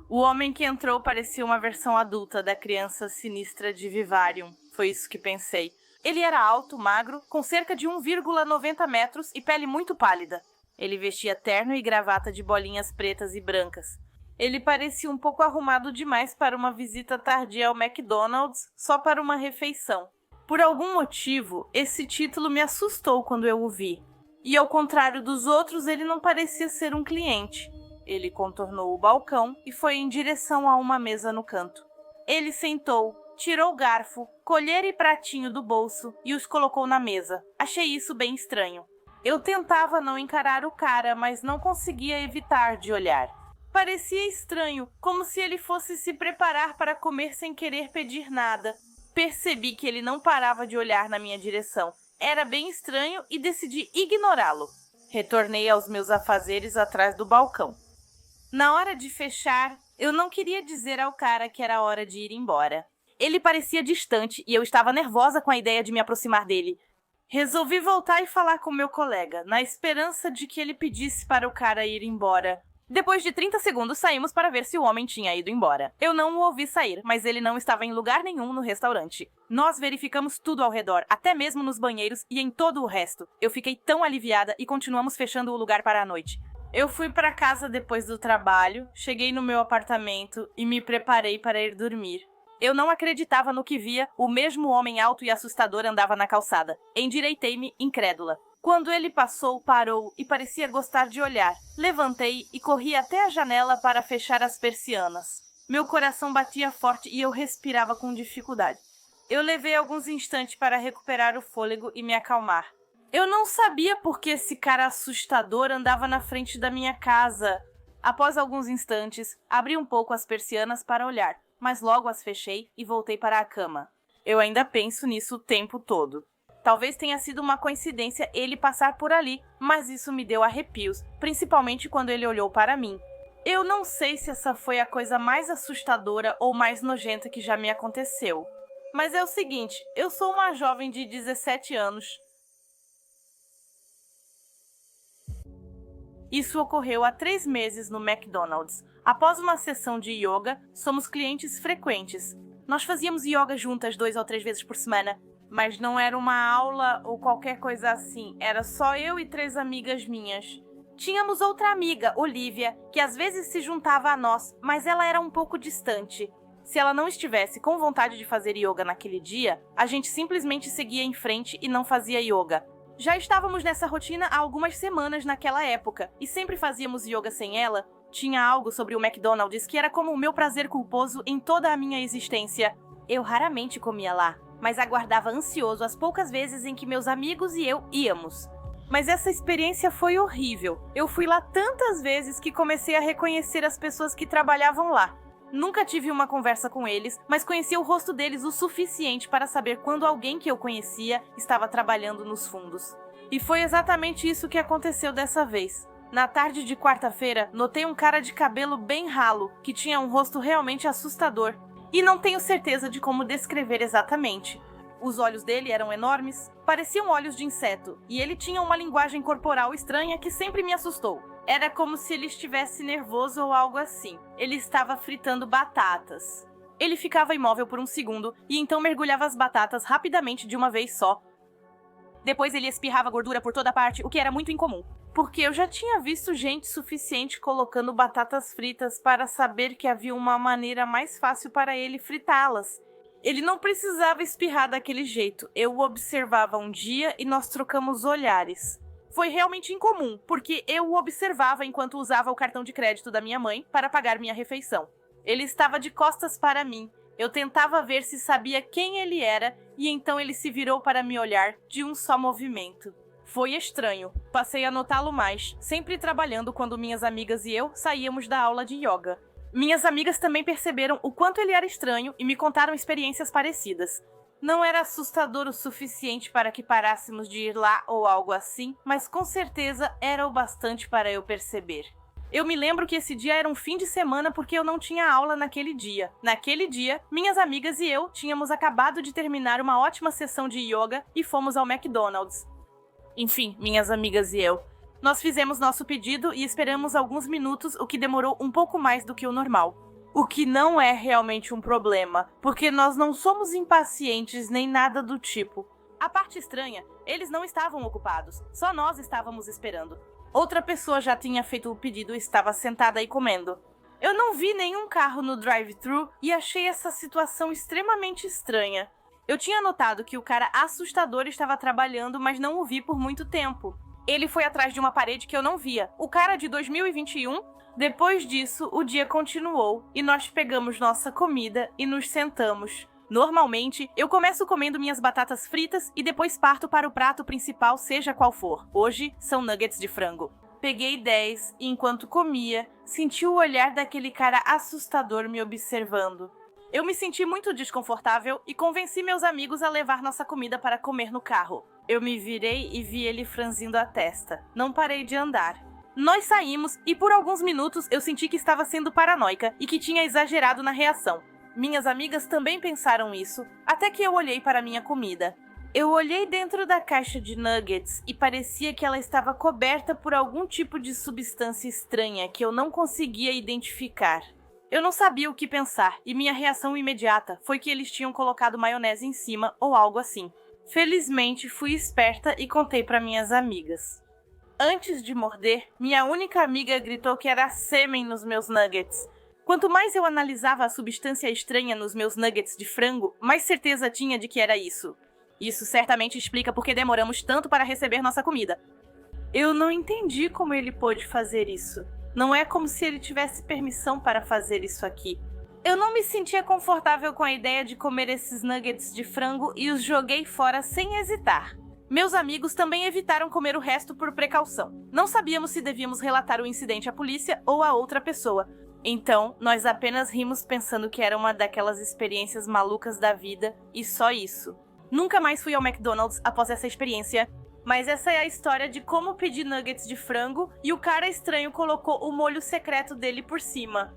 O homem que entrou parecia uma versão adulta da criança sinistra de Vivarium. Foi isso que pensei. Ele era alto, magro, com cerca de 1,90 metros e pele muito pálida. Ele vestia terno e gravata de bolinhas pretas e brancas. Ele parecia um pouco arrumado demais para uma visita tardia ao McDonald's, só para uma refeição. Por algum motivo, esse título me assustou quando eu o vi. E ao contrário dos outros, ele não parecia ser um cliente. Ele contornou o balcão e foi em direção a uma mesa no canto. Ele sentou, tirou garfo, colher e pratinho do bolso e os colocou na mesa. Achei isso bem estranho. Eu tentava não encarar o cara, mas não conseguia evitar de olhar. Parecia estranho, como se ele fosse se preparar para comer sem querer pedir nada. Percebi que ele não parava de olhar na minha direção. Era bem estranho e decidi ignorá-lo. Retornei aos meus afazeres atrás do balcão. Na hora de fechar, eu não queria dizer ao cara que era hora de ir embora. Ele parecia distante e eu estava nervosa com a ideia de me aproximar dele. Resolvi voltar e falar com meu colega, na esperança de que ele pedisse para o cara ir embora. Depois de 30 segundos, saímos para ver se o homem tinha ido embora. Eu não o ouvi sair, mas ele não estava em lugar nenhum no restaurante. Nós verificamos tudo ao redor, até mesmo nos banheiros e em todo o resto. Eu fiquei tão aliviada e continuamos fechando o lugar para a noite. Eu fui para casa depois do trabalho, cheguei no meu apartamento e me preparei para ir dormir. Eu não acreditava no que via, o mesmo homem alto e assustador andava na calçada. Endireitei-me, incrédula. Quando ele passou, parou e parecia gostar de olhar. Levantei e corri até a janela para fechar as persianas. Meu coração batia forte e eu respirava com dificuldade. Eu levei alguns instantes para recuperar o fôlego e me acalmar. Eu não sabia por que esse cara assustador andava na frente da minha casa. Após alguns instantes, abri um pouco as persianas para olhar, mas logo as fechei e voltei para a cama. Eu ainda penso nisso o tempo todo. Talvez tenha sido uma coincidência ele passar por ali, mas isso me deu arrepios, principalmente quando ele olhou para mim. Eu não sei se essa foi a coisa mais assustadora ou mais nojenta que já me aconteceu. Mas é o seguinte, eu sou uma jovem de 17 anos. Isso ocorreu há 3 meses no McDonald's. Após uma sessão de yoga, somos clientes frequentes. Nós fazíamos yoga juntas 2 ou 3 vezes por semana, mas não era uma aula ou qualquer coisa assim. Era só eu e 3 amigas minhas. Tínhamos outra amiga, Olivia, que às vezes se juntava a nós, mas ela era um pouco distante. Se ela não estivesse com vontade de fazer yoga naquele dia, a gente simplesmente seguia em frente e não fazia yoga. Já estávamos nessa rotina há algumas semanas naquela época, e sempre fazíamos yoga sem ela. Tinha algo sobre o McDonald's que era como o meu prazer culposo em toda a minha existência. Eu raramente comia lá, mas aguardava ansioso as poucas vezes em que meus amigos e eu íamos. Mas essa experiência foi horrível. Eu fui lá tantas vezes que comecei a reconhecer as pessoas que trabalhavam lá. Nunca tive uma conversa com eles, mas conhecia o rosto deles o suficiente para saber quando alguém que eu conhecia estava trabalhando nos fundos. E foi exatamente isso que aconteceu dessa vez. Na tarde de quarta-feira, notei um cara de cabelo bem ralo, que tinha um rosto realmente assustador. E não tenho certeza de como descrever exatamente. Os olhos dele eram enormes, pareciam olhos de inseto, e ele tinha uma linguagem corporal estranha que sempre me assustou. Era como se ele estivesse nervoso ou algo assim. Ele estava fritando batatas. Ele ficava imóvel por um segundo e então mergulhava as batatas rapidamente de uma vez só. Depois ele espirrava gordura por toda parte, o que era muito incomum, porque eu já tinha visto gente suficiente colocando batatas fritas para saber que havia uma maneira mais fácil para ele fritá-las. Ele não precisava espirrar daquele jeito. Eu o observava um dia e nós trocamos olhares. Foi realmente incomum, porque eu o observava enquanto usava o cartão de crédito da minha mãe para pagar minha refeição. Ele estava de costas para mim. Eu tentava ver se sabia quem ele era, e então ele se virou para me olhar de um só movimento. Foi estranho. Passei a notá-lo mais, sempre trabalhando quando minhas amigas e eu saíamos da aula de yoga. Minhas amigas também perceberam o quanto ele era estranho e me contaram experiências parecidas. Não era assustador o suficiente para que parássemos de ir lá ou algo assim, mas com certeza era o bastante para eu perceber. Eu me lembro que esse dia era um fim de semana porque eu não tinha aula naquele dia. Naquele dia, minhas amigas e eu tínhamos acabado de terminar uma ótima sessão de yoga e fomos ao McDonald's. Enfim, minhas amigas e eu. Nós fizemos nosso pedido e esperamos alguns minutos, o que demorou um pouco mais do que o normal. O que não é realmente um problema, porque nós não somos impacientes nem nada do tipo. A parte estranha, eles não estavam ocupados, só nós estávamos esperando. Outra pessoa já tinha feito o pedido e estava sentada aí comendo. Eu não vi nenhum carro no drive-thru e achei essa situação extremamente estranha. Eu tinha notado que o cara assustador estava trabalhando, mas não o vi por muito tempo. Ele foi atrás de uma parede que eu não via. O cara de 2021. Depois disso, o dia continuou e nós pegamos nossa comida e nos sentamos. Normalmente, eu começo comendo minhas batatas fritas e depois parto para o prato principal, seja qual for. Hoje, são nuggets de frango. Peguei 10 e, enquanto comia, senti o olhar daquele cara assustador me observando. Eu me senti muito desconfortável e convenci meus amigos a levar nossa comida para comer no carro. Eu me virei e vi ele franzindo a testa. Não parei de andar. Nós saímos e por alguns minutos eu senti que estava sendo paranoica e que tinha exagerado na reação. Minhas amigas também pensaram isso, até que eu olhei para minha comida. Eu olhei dentro da caixa de nuggets e parecia que ela estava coberta por algum tipo de substância estranha que eu não conseguia identificar. Eu não sabia o que pensar e minha reação imediata foi que eles tinham colocado maionese em cima ou algo assim. Felizmente, fui esperta e contei para minhas amigas. Antes de morder, minha única amiga gritou que era sêmen nos meus nuggets. Quanto mais eu analisava a substância estranha nos meus nuggets de frango, mais certeza tinha de que era isso. Isso certamente explica por que demoramos tanto para receber nossa comida. Eu não entendi como ele pôde fazer isso. Não é como se ele tivesse permissão para fazer isso aqui. Eu não me sentia confortável com a ideia de comer esses nuggets de frango e os joguei fora sem hesitar. Meus amigos também evitaram comer o resto por precaução. Não sabíamos se devíamos relatar o incidente à polícia ou a outra pessoa. Então, nós apenas rimos pensando que era uma daquelas experiências malucas da vida e só isso. Nunca mais fui ao McDonald's após essa experiência, mas essa é a história de como pedir nuggets de frango e o cara estranho colocou o molho secreto dele por cima.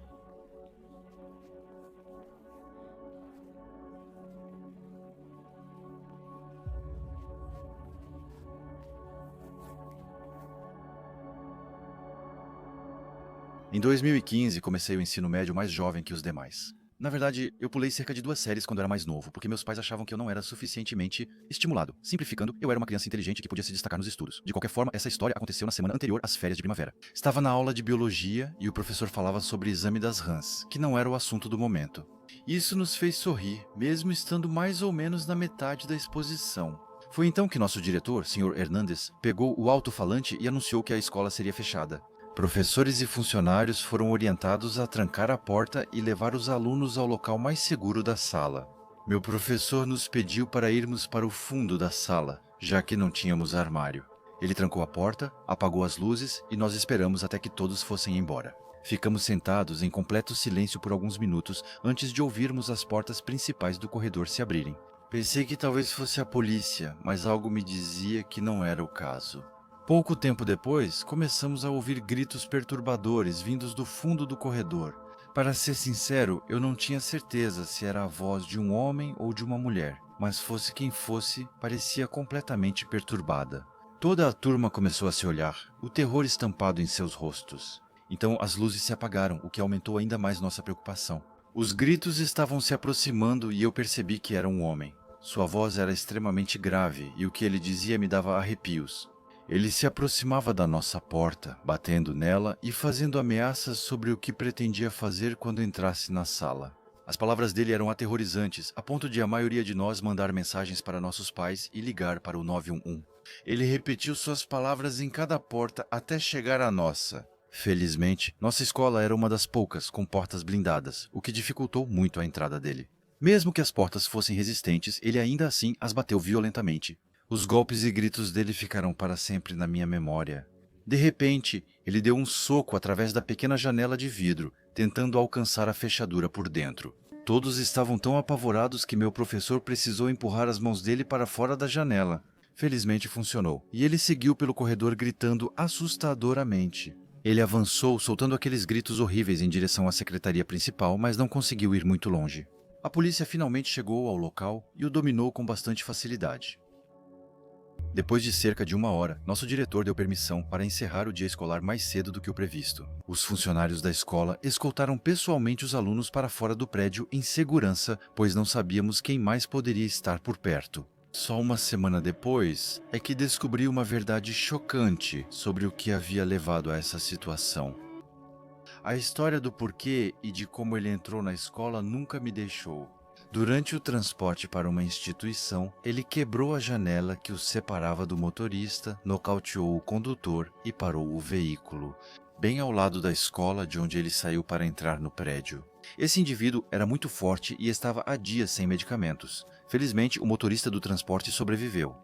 Em 2015, comecei o ensino médio mais jovem que os demais. Na verdade, eu pulei cerca de 2 séries quando era mais novo, porque meus pais achavam que eu não era suficientemente estimulado. Simplificando, eu era uma criança inteligente que podia se destacar nos estudos. De qualquer forma, essa história aconteceu na semana anterior às férias de primavera. Estava na aula de biologia e o professor falava sobre o exame das rãs, que não era o assunto do momento. Isso nos fez sorrir, mesmo estando mais ou menos na metade da exposição. Foi então que nosso diretor, Sr. Hernandes, pegou o alto-falante e anunciou que a escola seria fechada. Professores e funcionários foram orientados a trancar a porta e levar os alunos ao local mais seguro da sala. Meu professor nos pediu para irmos para o fundo da sala, já que não tínhamos armário. Ele trancou a porta, apagou as luzes e nós esperamos até que todos fossem embora. Ficamos sentados em completo silêncio por alguns minutos antes de ouvirmos as portas principais do corredor se abrirem. Pensei que talvez fosse a polícia, mas algo me dizia que não era o caso. Pouco tempo depois, começamos a ouvir gritos perturbadores vindos do fundo do corredor. Para ser sincero, eu não tinha certeza se era a voz de um homem ou de uma mulher, mas fosse quem fosse, parecia completamente perturbada. Toda a turma começou a se olhar, o terror estampado em seus rostos. Então as luzes se apagaram, o que aumentou ainda mais nossa preocupação. Os gritos estavam se aproximando e eu percebi que era um homem. Sua voz era extremamente grave e o que ele dizia me dava arrepios. Ele se aproximava da nossa porta, batendo nela e fazendo ameaças sobre o que pretendia fazer quando entrasse na sala. As palavras dele eram aterrorizantes, a ponto de a maioria de nós mandar mensagens para nossos pais e ligar para o 911. Ele repetiu suas palavras em cada porta até chegar à nossa. Felizmente, nossa escola era uma das poucas com portas blindadas, o que dificultou muito a entrada dele. Mesmo que as portas fossem resistentes, ele ainda assim as bateu violentamente. Os golpes e gritos dele ficaram para sempre na minha memória. De repente, ele deu um soco através da pequena janela de vidro, tentando alcançar a fechadura por dentro. Todos estavam tão apavorados que meu professor precisou empurrar as mãos dele para fora da janela. Felizmente funcionou, e ele seguiu pelo corredor gritando assustadoramente. Ele avançou, soltando aqueles gritos horríveis em direção à secretaria principal, mas não conseguiu ir muito longe. A polícia finalmente chegou ao local e o dominou com bastante facilidade. Depois de cerca de 1 hora, nosso diretor deu permissão para encerrar o dia escolar mais cedo do que o previsto. Os funcionários da escola escoltaram pessoalmente os alunos para fora do prédio em segurança, pois não sabíamos quem mais poderia estar por perto. Só uma semana depois é que descobri uma verdade chocante sobre o que havia levado a essa situação. A história do porquê e de como ele entrou na escola nunca me deixou. Durante o transporte para uma instituição, ele quebrou a janela que o separava do motorista, nocauteou o condutor e parou o veículo, bem ao lado da escola de onde ele saiu para entrar no prédio. Esse indivíduo era muito forte e estava há dias sem medicamentos. Felizmente, o motorista do transporte sobreviveu.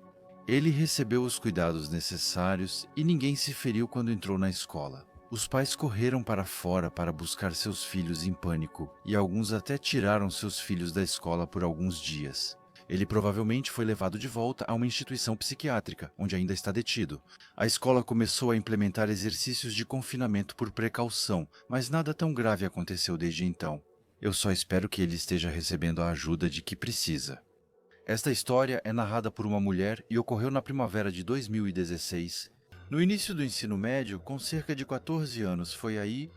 Ele recebeu os cuidados necessários e ninguém se feriu quando entrou na escola. Os pais correram para fora para buscar seus filhos em pânico, e alguns até tiraram seus filhos da escola por alguns dias. Ele provavelmente foi levado de volta a uma instituição psiquiátrica, onde ainda está detido. A escola começou a implementar exercícios de confinamento por precaução, mas nada tão grave aconteceu desde então. Eu só espero que ele esteja recebendo a ajuda de que precisa. Esta história é narrada por uma mulher e ocorreu na primavera de 2016. No início do ensino médio, com cerca de 14 anos, foi aí...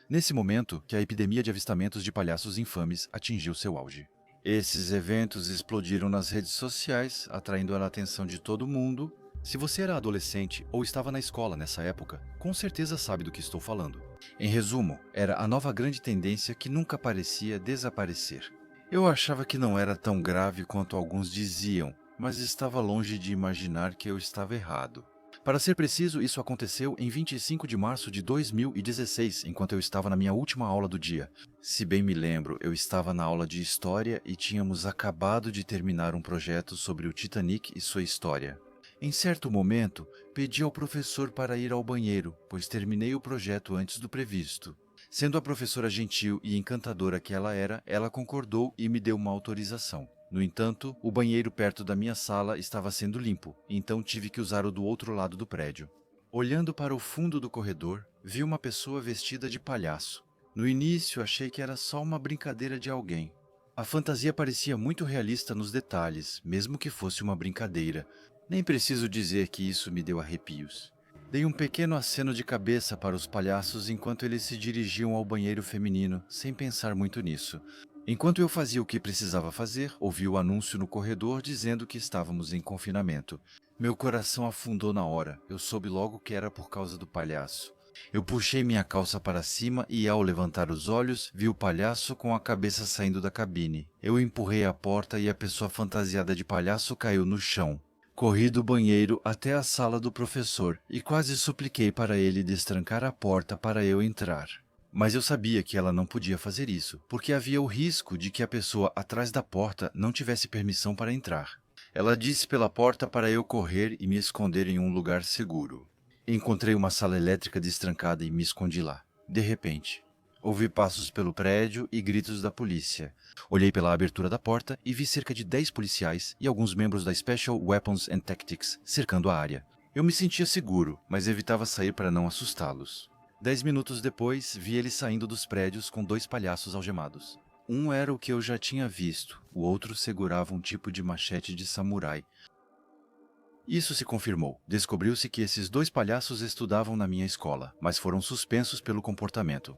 Nesse momento que a epidemia de avistamentos de palhaços infames atingiu seu auge. Esses eventos explodiram nas redes sociais, atraindo a atenção de todo mundo. Se você era adolescente ou estava na escola nessa época, com certeza sabe do que estou falando. Em resumo, era a nova grande tendência que nunca parecia desaparecer. Eu achava que não era tão grave quanto alguns diziam, mas estava longe de imaginar que eu estava errado. Para ser preciso, isso aconteceu em 25 de março de 2016, enquanto eu estava na minha última aula do dia. Se bem me lembro, eu estava na aula de História e tínhamos acabado de terminar um projeto sobre o Titanic e sua história. Em certo momento, pedi ao professor para ir ao banheiro, pois terminei o projeto antes do previsto. Sendo a professora gentil e encantadora que ela era, ela concordou e me deu uma autorização. No entanto, o banheiro perto da minha sala estava sendo limpo, então tive que usar o do outro lado do prédio. Olhando para o fundo do corredor, vi uma pessoa vestida de palhaço. No início, achei que era só uma brincadeira de alguém. A fantasia parecia muito realista nos detalhes, mesmo que fosse uma brincadeira. Nem preciso dizer que isso me deu arrepios. Dei um pequeno aceno de cabeça para os palhaços enquanto eles se dirigiam ao banheiro feminino, sem pensar muito nisso. Enquanto eu fazia o que precisava fazer, ouvi o anúncio no corredor dizendo que estávamos em confinamento. Meu coração afundou na hora. Eu soube logo que era por causa do palhaço. Eu puxei minha calça para cima e, ao levantar os olhos, vi o palhaço com a cabeça saindo da cabine. Eu empurrei a porta e a pessoa fantasiada de palhaço caiu no chão. Corri do banheiro até a sala do professor e quase supliquei para ele destrancar a porta para eu entrar. Mas eu sabia que ela não podia fazer isso, porque havia o risco de que a pessoa atrás da porta não tivesse permissão para entrar. Ela disse pela porta para eu correr e me esconder em um lugar seguro. Encontrei uma sala elétrica destrancada e me escondi lá. De repente, ouvi passos pelo prédio e gritos da polícia. Olhei pela abertura da porta e vi cerca de 10 policiais e alguns membros da Special Weapons and Tactics cercando a área. Eu me sentia seguro, mas evitava sair para não assustá-los. 10 minutos depois, vi eles saindo dos prédios com 2 palhaços algemados. Um era o que eu já tinha visto, o outro segurava um tipo de machete de samurai. Isso se confirmou. Descobriu-se que esses 2 palhaços estudavam na minha escola, mas foram suspensos pelo comportamento.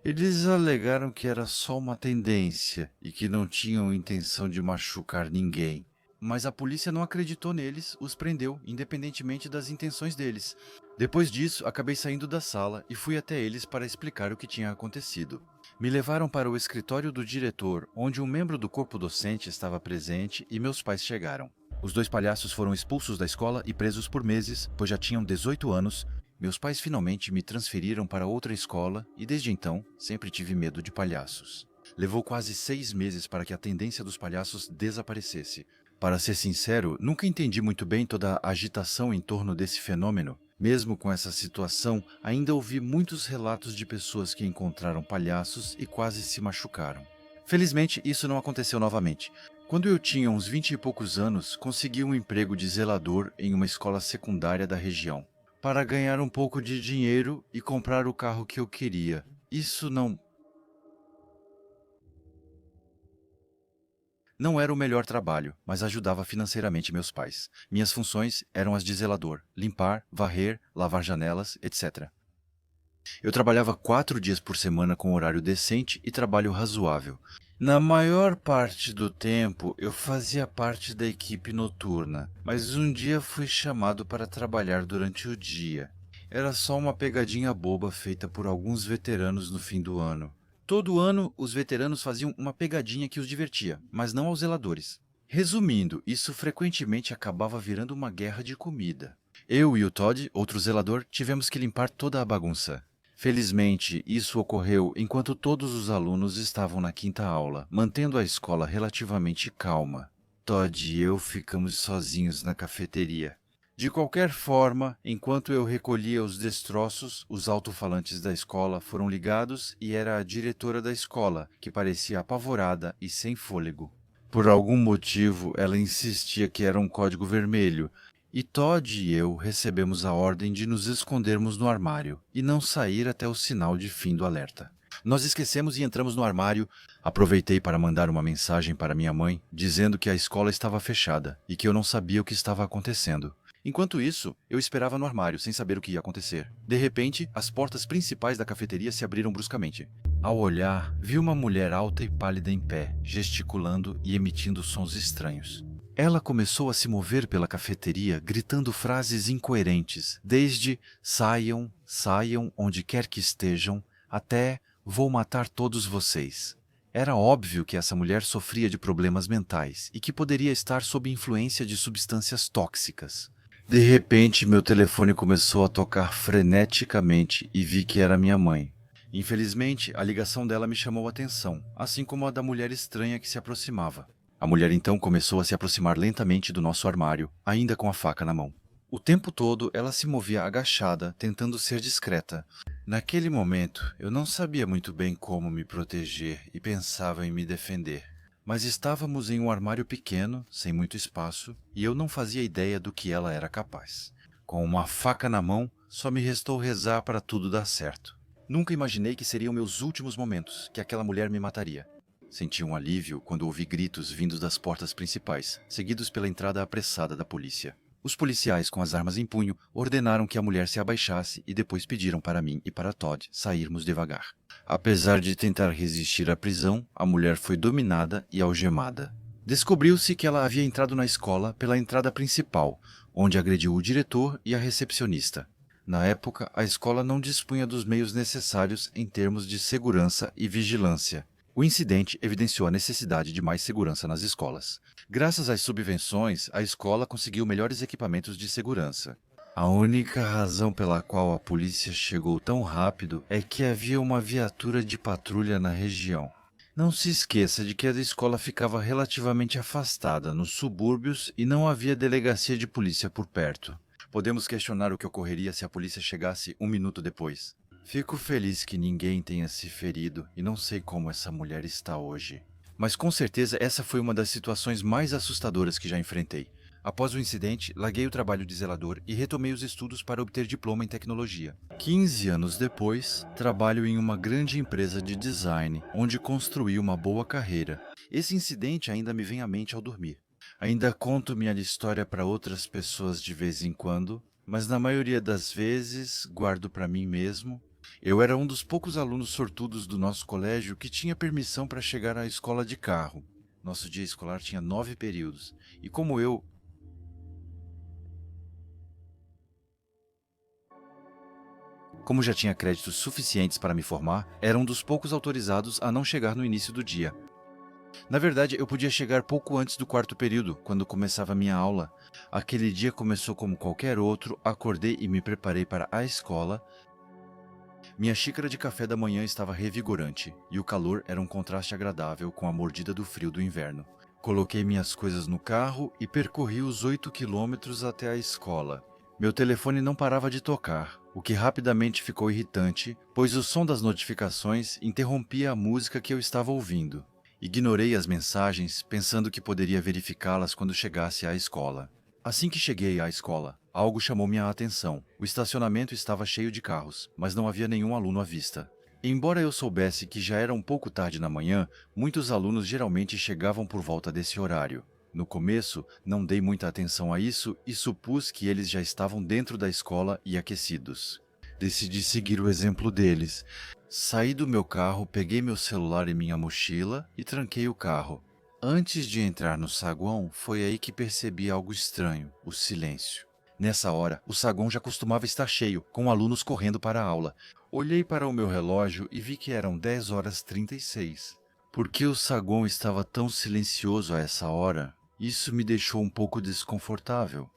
Eles alegaram que era só uma tendência e que não tinham intenção de machucar ninguém. Mas a polícia não acreditou neles, os prendeu, independentemente das intenções deles. Depois disso, acabei saindo da sala e fui até eles para explicar o que tinha acontecido. Me levaram para o escritório do diretor, onde um membro do corpo docente estava presente e meus pais chegaram. Os 2 palhaços foram expulsos da escola e presos por meses, pois já tinham 18 anos. meus pais finalmente me transferiram para outra escola e desde então sempre tive medo de palhaços. Levou quase 6 meses para que a tendência dos palhaços desaparecesse. Para ser sincero, nunca entendi muito bem toda a agitação em torno desse fenômeno. Mesmo com essa situação, ainda ouvi muitos relatos de pessoas que encontraram palhaços e quase se machucaram. Felizmente, isso não aconteceu novamente. Quando eu tinha uns 20 e poucos anos, consegui um emprego de zelador em uma escola secundária da região, para ganhar um pouco de dinheiro e comprar o carro que eu queria. Isso não era o melhor trabalho, mas ajudava financeiramente meus pais. Minhas funções eram as de zelador: limpar, varrer, lavar janelas, etc. Eu trabalhava 4 dias por semana com horário decente e trabalho razoável. Na maior parte do tempo, eu fazia parte da equipe noturna, mas um dia fui chamado para trabalhar durante o dia. Era só uma pegadinha boba feita por alguns veteranos no fim do ano. Todo ano, os veteranos faziam uma pegadinha que os divertia, mas não aos zeladores. Resumindo, isso frequentemente acabava virando uma guerra de comida. Eu e o Todd, outro zelador, tivemos que limpar toda a bagunça. Felizmente, isso ocorreu enquanto todos os alunos estavam na quinta aula, mantendo a escola relativamente calma. Todd e eu ficamos sozinhos na cafeteria. De qualquer forma, enquanto eu recolhia os destroços, os alto-falantes da escola foram ligados e era a diretora da escola, que parecia apavorada e sem fôlego. Por algum motivo, ela insistia que era um código vermelho, e Todd e eu recebemos a ordem de nos escondermos no armário e não sair até o sinal de fim do alerta. Nós esquecemos e entramos no armário. Aproveitei para mandar uma mensagem para minha mãe, dizendo que a escola estava fechada e que eu não sabia o que estava acontecendo. Enquanto isso, eu esperava no armário, sem saber o que ia acontecer. De repente, as portas principais da cafeteria se abriram bruscamente. Ao olhar, vi uma mulher alta e pálida em pé, gesticulando e emitindo sons estranhos. Ela começou a se mover pela cafeteria, gritando frases incoerentes, desde "saiam, saiam onde quer que estejam", até "vou matar todos vocês". Era óbvio que essa mulher sofria de problemas mentais e que poderia estar sob influência de substâncias tóxicas. De repente, meu telefone começou a tocar freneticamente e vi que era minha mãe. Infelizmente, a ligação dela me chamou a atenção, assim como a da mulher estranha que se aproximava. A mulher então começou a se aproximar lentamente do nosso armário, ainda com a faca na mão. O tempo todo ela se movia agachada, tentando ser discreta. Naquele momento, eu não sabia muito bem como me proteger e pensava em me defender. Mas estávamos em um armário pequeno, sem muito espaço, e eu não fazia ideia do que ela era capaz. Com uma faca na mão, só me restou rezar para tudo dar certo. Nunca imaginei que seriam meus últimos momentos, que aquela mulher me mataria. Senti um alívio quando ouvi gritos vindos das portas principais, seguidos pela entrada apressada da polícia. Os policiais, com as armas em punho, ordenaram que a mulher se abaixasse e depois pediram para mim e para Todd sairmos devagar. Apesar de tentar resistir à prisão, a mulher foi dominada e algemada. Descobriu-se que ela havia entrado na escola pela entrada principal, onde agrediu o diretor e a recepcionista. Na época, a escola não dispunha dos meios necessários em termos de segurança e vigilância. O incidente evidenciou a necessidade de mais segurança nas escolas. Graças às subvenções, a escola conseguiu melhores equipamentos de segurança. A única razão pela qual a polícia chegou tão rápido é que havia uma viatura de patrulha na região. Não se esqueça de que a escola ficava relativamente afastada, nos subúrbios, e não havia delegacia de polícia por perto. Podemos questionar o que ocorreria se a polícia chegasse 1 minuto depois. Fico feliz que ninguém tenha se ferido e não sei como essa mulher está hoje. Mas com certeza essa foi uma das situações mais assustadoras que já enfrentei. Após o incidente, larguei o trabalho de zelador e retomei os estudos para obter diploma em tecnologia. 15 anos depois, trabalho em uma grande empresa de design, onde construí uma boa carreira. Esse incidente ainda me vem à mente ao dormir. Ainda conto minha história para outras pessoas de vez em quando, mas na maioria das vezes guardo para mim mesmo. Eu era um dos poucos alunos sortudos do nosso colégio que tinha permissão para chegar à escola de carro. Nosso dia escolar tinha 9 períodos, e como já tinha créditos suficientes para me formar, era um dos poucos autorizados a não chegar no início do dia. Na verdade, eu podia chegar pouco antes do quarto período, quando começava a minha aula. Aquele dia começou como qualquer outro, acordei e me preparei para a escola. Minha xícara de café da manhã estava revigorante, e o calor era um contraste agradável com a mordida do frio do inverno. Coloquei minhas coisas no carro e percorri os 8 quilômetros até a escola. Meu telefone não parava de tocar, o que rapidamente ficou irritante, pois o som das notificações interrompia a música que eu estava ouvindo. Ignorei as mensagens, pensando que poderia verificá-las quando chegasse à escola. Assim que cheguei à escola, algo chamou minha atenção. O estacionamento estava cheio de carros, mas não havia nenhum aluno à vista. Embora eu soubesse que já era um pouco tarde na manhã, muitos alunos geralmente chegavam por volta desse horário. No começo, não dei muita atenção a isso e supus que eles já estavam dentro da escola e aquecidos. Decidi seguir o exemplo deles. Saí do meu carro, peguei meu celular e minha mochila e tranquei o carro. Antes de entrar no saguão, foi aí que percebi algo estranho, o silêncio. Nessa hora, o saguão já costumava estar cheio, com alunos correndo para a aula. Olhei para o meu relógio e vi que eram 10h36. Por que o saguão estava tão silencioso a essa hora? Isso me deixou um pouco desconfortável.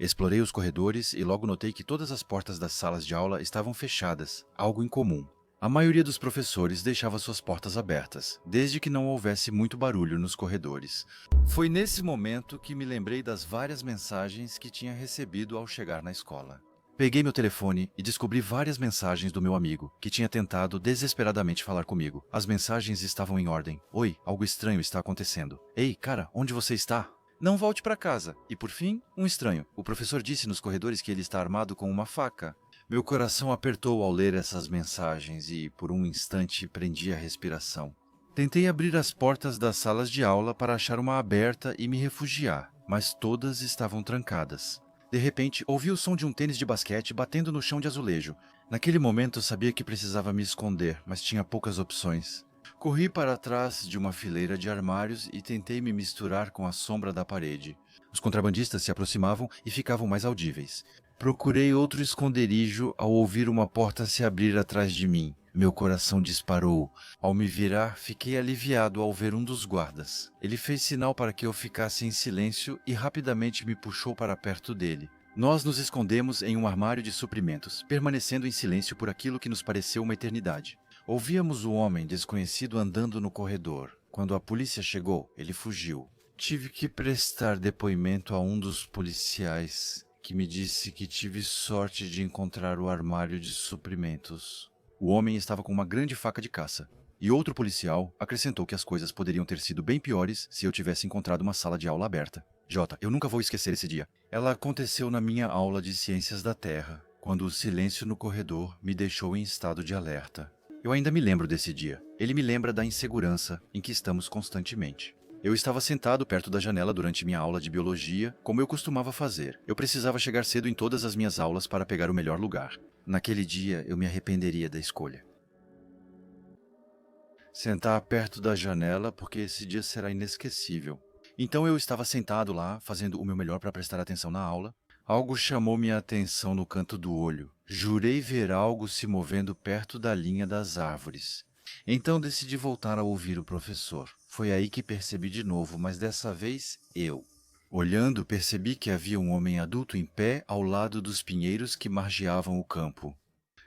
Explorei os corredores e logo notei que todas as portas das salas de aula estavam fechadas, algo incomum. A maioria dos professores deixava suas portas abertas, desde que não houvesse muito barulho nos corredores. Foi nesse momento que me lembrei das várias mensagens que tinha recebido ao chegar na escola. Peguei meu telefone e descobri várias mensagens do meu amigo, que tinha tentado desesperadamente falar comigo. As mensagens estavam em ordem. Oi, algo estranho está acontecendo. Ei, cara, onde você está? Não volte para casa. E por fim, um estranho. O professor disse nos corredores que ele está armado com uma faca. Meu coração apertou ao ler essas mensagens e, por um instante, prendi a respiração. Tentei abrir as portas das salas de aula para achar uma aberta e me refugiar, mas todas estavam trancadas. De repente, ouvi o som de um tênis de basquete batendo no chão de azulejo. Naquele momento, sabia que precisava me esconder, mas tinha poucas opções. Corri para trás de uma fileira de armários e tentei me misturar com a sombra da parede. Os contrabandistas se aproximavam e ficavam mais audíveis. Procurei outro esconderijo ao ouvir uma porta se abrir atrás de mim. Meu coração disparou. Ao me virar, fiquei aliviado ao ver um dos guardas. Ele fez sinal para que eu ficasse em silêncio e rapidamente me puxou para perto dele. Nós nos escondemos em um armário de suprimentos, permanecendo em silêncio por aquilo que nos pareceu uma eternidade. Ouvíamos o homem desconhecido andando no corredor. Quando a polícia chegou, ele fugiu. Tive que prestar depoimento a um dos policiais, que me disse que tive sorte de encontrar o armário de suprimentos. O homem estava com uma grande faca de caça. E outro policial acrescentou que as coisas poderiam ter sido bem piores se eu tivesse encontrado uma sala de aula aberta. Jota, eu nunca vou esquecer esse dia. Ela aconteceu na minha aula de Ciências da Terra, quando o silêncio no corredor me deixou em estado de alerta. Eu ainda me lembro desse dia. Ele me lembra da insegurança em que estamos constantemente. Eu estava sentado perto da janela durante minha aula de biologia, como eu costumava fazer. Eu precisava chegar cedo em todas as minhas aulas para pegar o melhor lugar. Naquele dia, eu me arrependeria da escolha. Sentar perto da janela, porque esse dia será inesquecível. Então eu estava sentado lá, fazendo o meu melhor para prestar atenção na aula. Algo chamou minha atenção no canto do olho. Jurei ver algo se movendo perto da linha das árvores. Então decidi voltar a ouvir o professor. Foi aí que percebi de novo, mas dessa vez eu. Olhando, percebi que havia um homem adulto em pé ao lado dos pinheiros que margeavam o campo.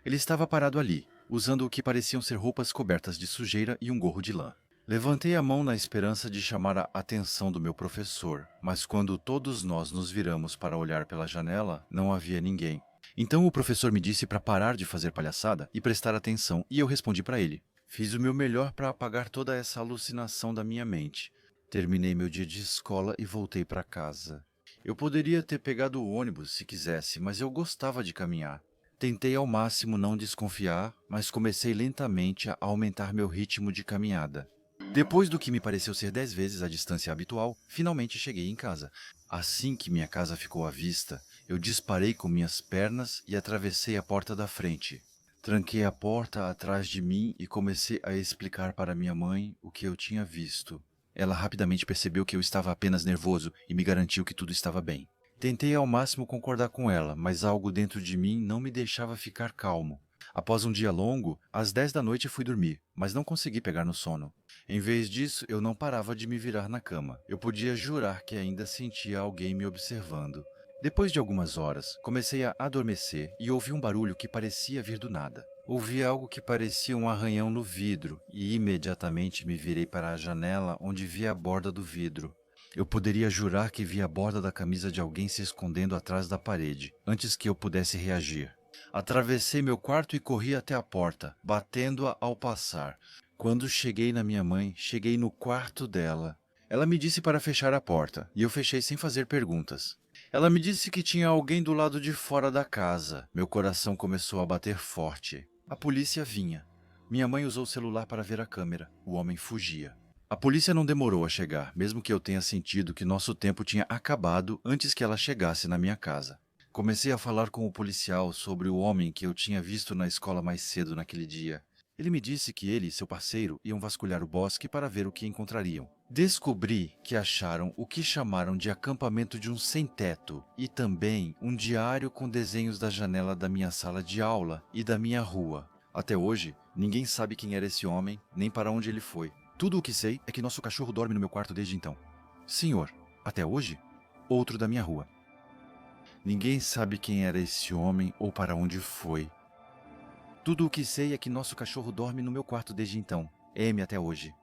Ele estava parado ali, usando o que pareciam ser roupas cobertas de sujeira e um gorro de lã. Levantei a mão na esperança de chamar a atenção do meu professor, mas quando todos nós nos viramos para olhar pela janela, não havia ninguém. Então o professor me disse para parar de fazer palhaçada e prestar atenção, e eu respondi para ele. Fiz o meu melhor para apagar toda essa alucinação da minha mente. Terminei meu dia de escola e voltei para casa. Eu poderia ter pegado o ônibus se quisesse, mas eu gostava de caminhar. Tentei ao máximo não desconfiar, mas comecei lentamente a aumentar meu ritmo de caminhada. Depois do que me pareceu ser 10 vezes a distância habitual, finalmente cheguei em casa. Assim que minha casa ficou à vista, eu disparei com minhas pernas e atravessei a porta da frente. Tranquei a porta atrás de mim e comecei a explicar para minha mãe o que eu tinha visto. Ela rapidamente percebeu que eu estava apenas nervoso e me garantiu que tudo estava bem. Tentei ao máximo concordar com ela, mas algo dentro de mim não me deixava ficar calmo. Após um dia longo, às 10 da noite fui dormir, mas não consegui pegar no sono. Em vez disso, eu não parava de me virar na cama. Eu podia jurar que ainda sentia alguém me observando. Depois de algumas horas, comecei a adormecer e ouvi um barulho que parecia vir do nada. Ouvi algo que parecia um arranhão no vidro e imediatamente me virei para a janela onde vi a borda do vidro. Eu poderia jurar que vi a borda da camisa de alguém se escondendo atrás da parede, antes que eu pudesse reagir. Atravessei meu quarto e corri até a porta, batendo-a ao passar. Quando cheguei na minha mãe, cheguei no quarto dela. Ela me disse para fechar a porta, e eu fechei sem fazer perguntas. Ela me disse que tinha alguém do lado de fora da casa. Meu coração começou a bater forte. A polícia vinha. Minha mãe usou o celular para ver a câmera. O homem fugia. A polícia não demorou a chegar, mesmo que eu tenha sentido que nosso tempo tinha acabado antes que ela chegasse na minha casa. Comecei a falar com o policial sobre o homem que eu tinha visto na escola mais cedo naquele dia. Ele me disse que ele e seu parceiro iam vasculhar o bosque para ver o que encontrariam. Descobri que acharam o que chamaram de acampamento de um sem-teto e também um diário com desenhos da janela da minha sala de aula e da minha rua. Até hoje, ninguém sabe quem era esse homem, nem para onde ele foi. Tudo o que sei é que nosso cachorro dorme no meu quarto desde então. Senhor, até hoje? Outro da minha rua. Ninguém sabe quem era esse homem ou para onde foi. Tudo o que sei é que nosso cachorro dorme no meu quarto desde então. M até hoje.